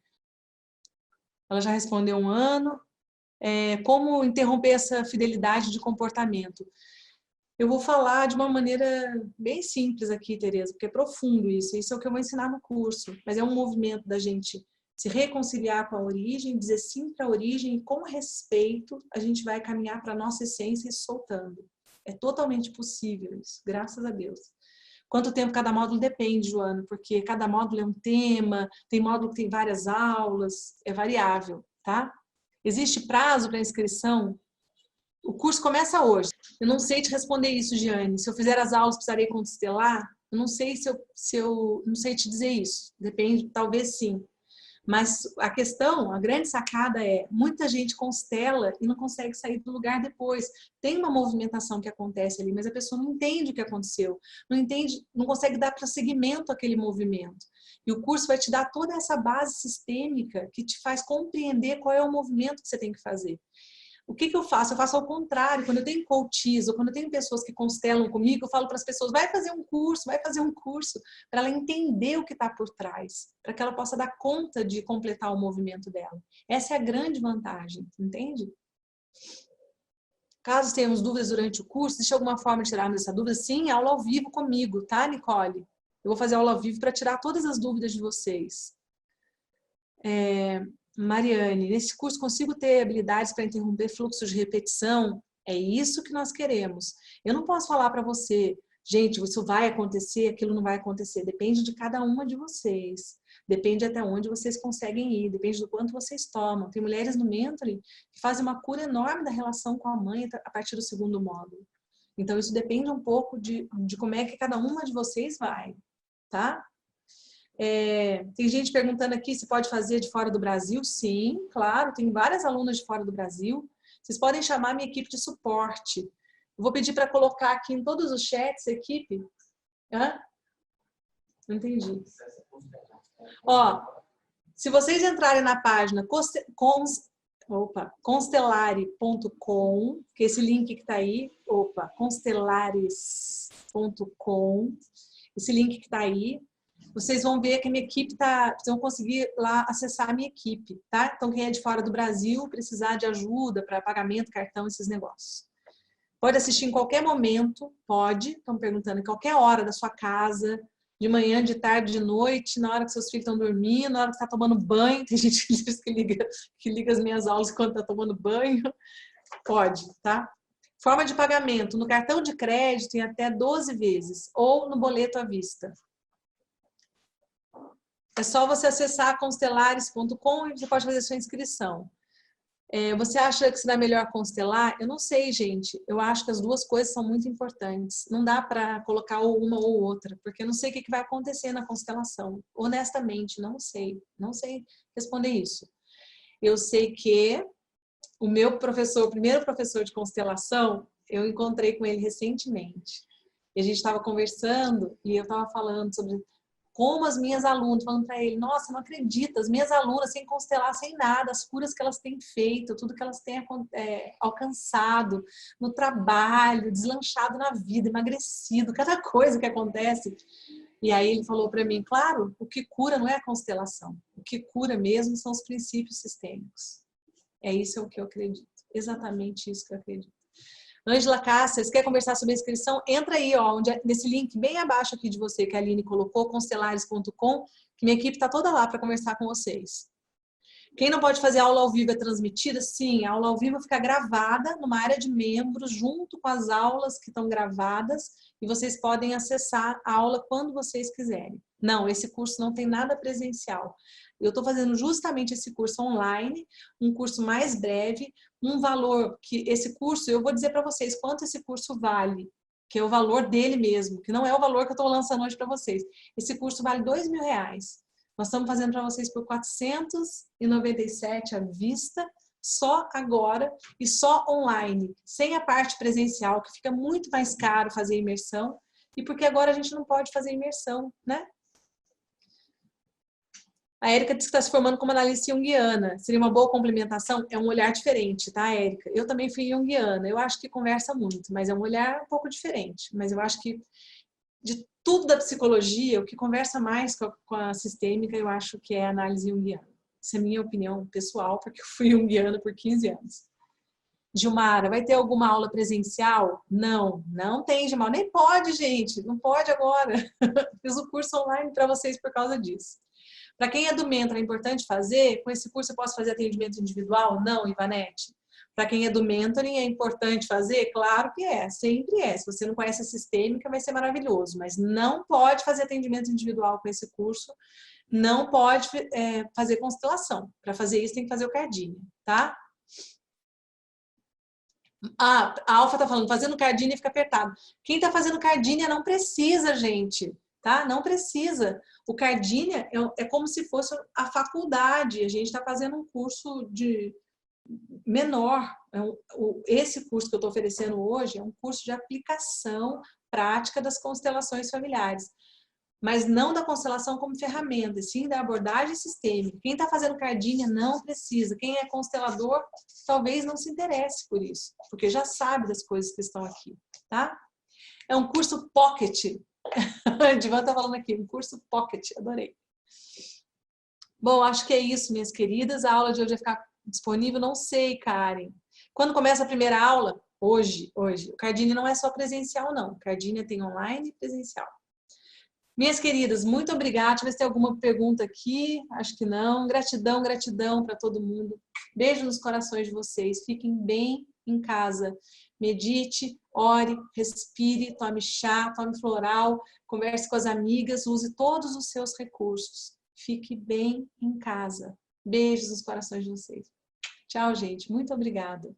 Ela já respondeu 1 ano. Como interromper essa fidelidade de comportamento? Eu vou falar de uma maneira bem simples aqui, Tereza, porque é profundo isso. Isso é o que eu vou ensinar no curso. Mas é um movimento da gente se reconciliar com a origem, dizer sim para a origem e com respeito a gente vai caminhar para a nossa essência e soltando. É totalmente possível isso, graças a Deus. Quanto tempo cada módulo depende, Joana, porque cada módulo é um tema, tem módulo que tem várias aulas, é variável, tá? Existe prazo para inscrição? O curso começa hoje. Eu não sei te responder isso, Giane. Se eu fizer as aulas, precisarei constelar? Eu não sei se eu não sei te dizer isso. Depende, talvez sim. Mas a questão, a grande sacada é, muita gente constela e não consegue sair do lugar depois. Tem uma movimentação que acontece ali, mas a pessoa não entende o que aconteceu, não entende, não consegue dar prosseguimento àquele movimento. E o curso vai te dar toda essa base sistêmica que te faz compreender qual é o movimento que você tem que fazer. O que eu faço? Eu faço ao contrário. Quando eu tenho coaches ou quando eu tenho pessoas que constelam comigo, eu falo para as pessoas, vai fazer um curso, para ela entender o que está por trás, para que ela possa dar conta de completar o movimento dela. Essa é a grande vantagem, entende? Caso tenhamos dúvidas durante o curso, existe alguma forma de tirarmos essa dúvida? Sim, aula ao vivo comigo, tá, Nicole? Eu vou fazer aula ao vivo para tirar todas as dúvidas de vocês. Mariane, nesse curso consigo ter habilidades para interromper fluxo de repetição? É isso que nós queremos. Eu não posso falar para você, gente, isso vai acontecer, aquilo não vai acontecer. Depende de cada uma de vocês. Depende até onde vocês conseguem ir, depende do quanto vocês tomam. Tem mulheres no mentoring que fazem uma cura enorme da relação com a mãe a partir do segundo módulo. Então, isso depende um pouco de como é que cada uma de vocês vai, tá? Tem gente perguntando aqui se pode fazer de fora do Brasil. Sim, claro, tem várias alunas de fora do Brasil. Vocês podem chamar minha equipe de suporte. Eu vou pedir para colocar aqui em todos os chats, equipe. Hã? Não entendi. Ó, se vocês entrarem na página constelare.com, que é esse link que está aí, constelares.com, esse link que está aí, vocês vão ver que a minha equipe vocês vão conseguir lá acessar a minha equipe, tá? Então, quem é de fora do Brasil, precisar de ajuda para pagamento, cartão, esses negócios. Pode assistir em qualquer momento, pode, estão perguntando, em qualquer hora da sua casa, de manhã, de tarde, de noite, na hora que seus filhos estão dormindo, na hora que você está tomando banho, tem gente que diz que liga as minhas aulas quando está tomando banho, pode, tá? Forma de pagamento, no cartão de crédito em até 12 vezes, ou no boleto à vista. É só você acessar constelares.com e você pode fazer sua inscrição. Você acha que será melhor constelar? Eu não sei, gente. Eu acho que as duas coisas são muito importantes. Não dá para colocar ou uma ou outra, porque eu não sei o que vai acontecer na constelação. Honestamente, não sei. Não sei responder isso. Eu sei que o meu professor, o primeiro professor de constelação, eu encontrei com ele recentemente. E a gente estava conversando e eu estava falando sobre como as minhas alunas, falando para ele, nossa, não acredita, as minhas alunas sem constelar, sem nada, as curas que elas têm feito, tudo que elas têm alcançado no trabalho, deslanchado na vida, emagrecido, cada coisa que acontece. E aí ele falou para mim, claro, o que cura não é a constelação, o que cura mesmo são os princípios sistêmicos. É isso que eu acredito, exatamente isso que eu acredito. Ângela Cáceres, quer conversar sobre a inscrição? Entra aí, ó, nesse link bem abaixo aqui de você, que a Aline colocou, constelares.com, que minha equipe está toda lá para conversar com vocês. Quem não pode fazer aula ao vivo é transmitida? Sim, a aula ao vivo fica gravada numa área de membros, junto com as aulas que estão gravadas, e vocês podem acessar a aula quando vocês quiserem. Não, esse curso não tem nada presencial. Eu estou fazendo justamente esse curso online, um curso mais breve, um valor que esse curso, eu vou dizer para vocês quanto esse curso vale, que é o valor dele mesmo, que não é o valor que eu estou lançando hoje para vocês. Esse curso vale R$2.000. Nós estamos fazendo para vocês por R$497 à vista, só agora e só online, sem a parte presencial, que fica muito mais caro fazer imersão, e porque agora a gente não pode fazer imersão, né? A Érica disse que está se formando como analista junguiana. Seria uma boa complementação? É um olhar diferente, tá, Érica? Eu também fui junguiana. Eu acho que conversa muito, mas é um olhar um pouco diferente. Mas eu acho que de tudo da psicologia, o que conversa mais com a sistêmica, eu acho que é a análise junguiana. Essa é a minha opinião pessoal, porque eu fui junguiana por 15 anos. Gilmara, vai ter alguma aula presencial? Não, não tem, Gilmara. Nem pode, gente. Não pode agora. Fiz o curso online para vocês por causa disso. Para quem é do Mentor, é importante fazer? Com esse curso eu posso fazer atendimento individual? Não, Ivanete. Para quem é do mentoring, é importante fazer? Claro que é, sempre é. Se você não conhece a sistêmica, vai ser maravilhoso, mas não pode fazer atendimento individual com esse curso, não pode fazer constelação. Para fazer isso, tem que fazer o Cardini, tá? Ah, a Alfa tá falando, fazendo Cardini fica apertado. Quem tá fazendo Cardini não precisa, gente, tá? Não precisa. O Cardini é como se fosse a faculdade. A gente está fazendo um curso de menor. Esse curso que eu estou oferecendo hoje é um curso de aplicação prática das constelações familiares, mas não da constelação como ferramenta, sim da abordagem sistêmica. Quem está fazendo Cardini não precisa. Quem é constelador talvez não se interesse por isso, porque já sabe das coisas que estão aqui, tá? É um curso pocket. A Divan está falando aqui, um curso pocket, adorei. Bom, acho que é isso, minhas queridas. A aula de hoje vai ficar disponível? Não sei, Karen. Quando começa a primeira aula? Hoje. O Cardini não é só presencial, não. O Cardini tem online e presencial. Minhas queridas, muito obrigada. Deixa eu ver se tem alguma pergunta aqui. Acho que não. Gratidão, gratidão para todo mundo. Beijo nos corações de vocês. Fiquem bem em casa. Medite, ore, respire, tome chá, tome floral, converse com as amigas, use todos os seus recursos. Fique bem em casa. Beijos nos corações de vocês. Tchau, gente. Muito obrigada.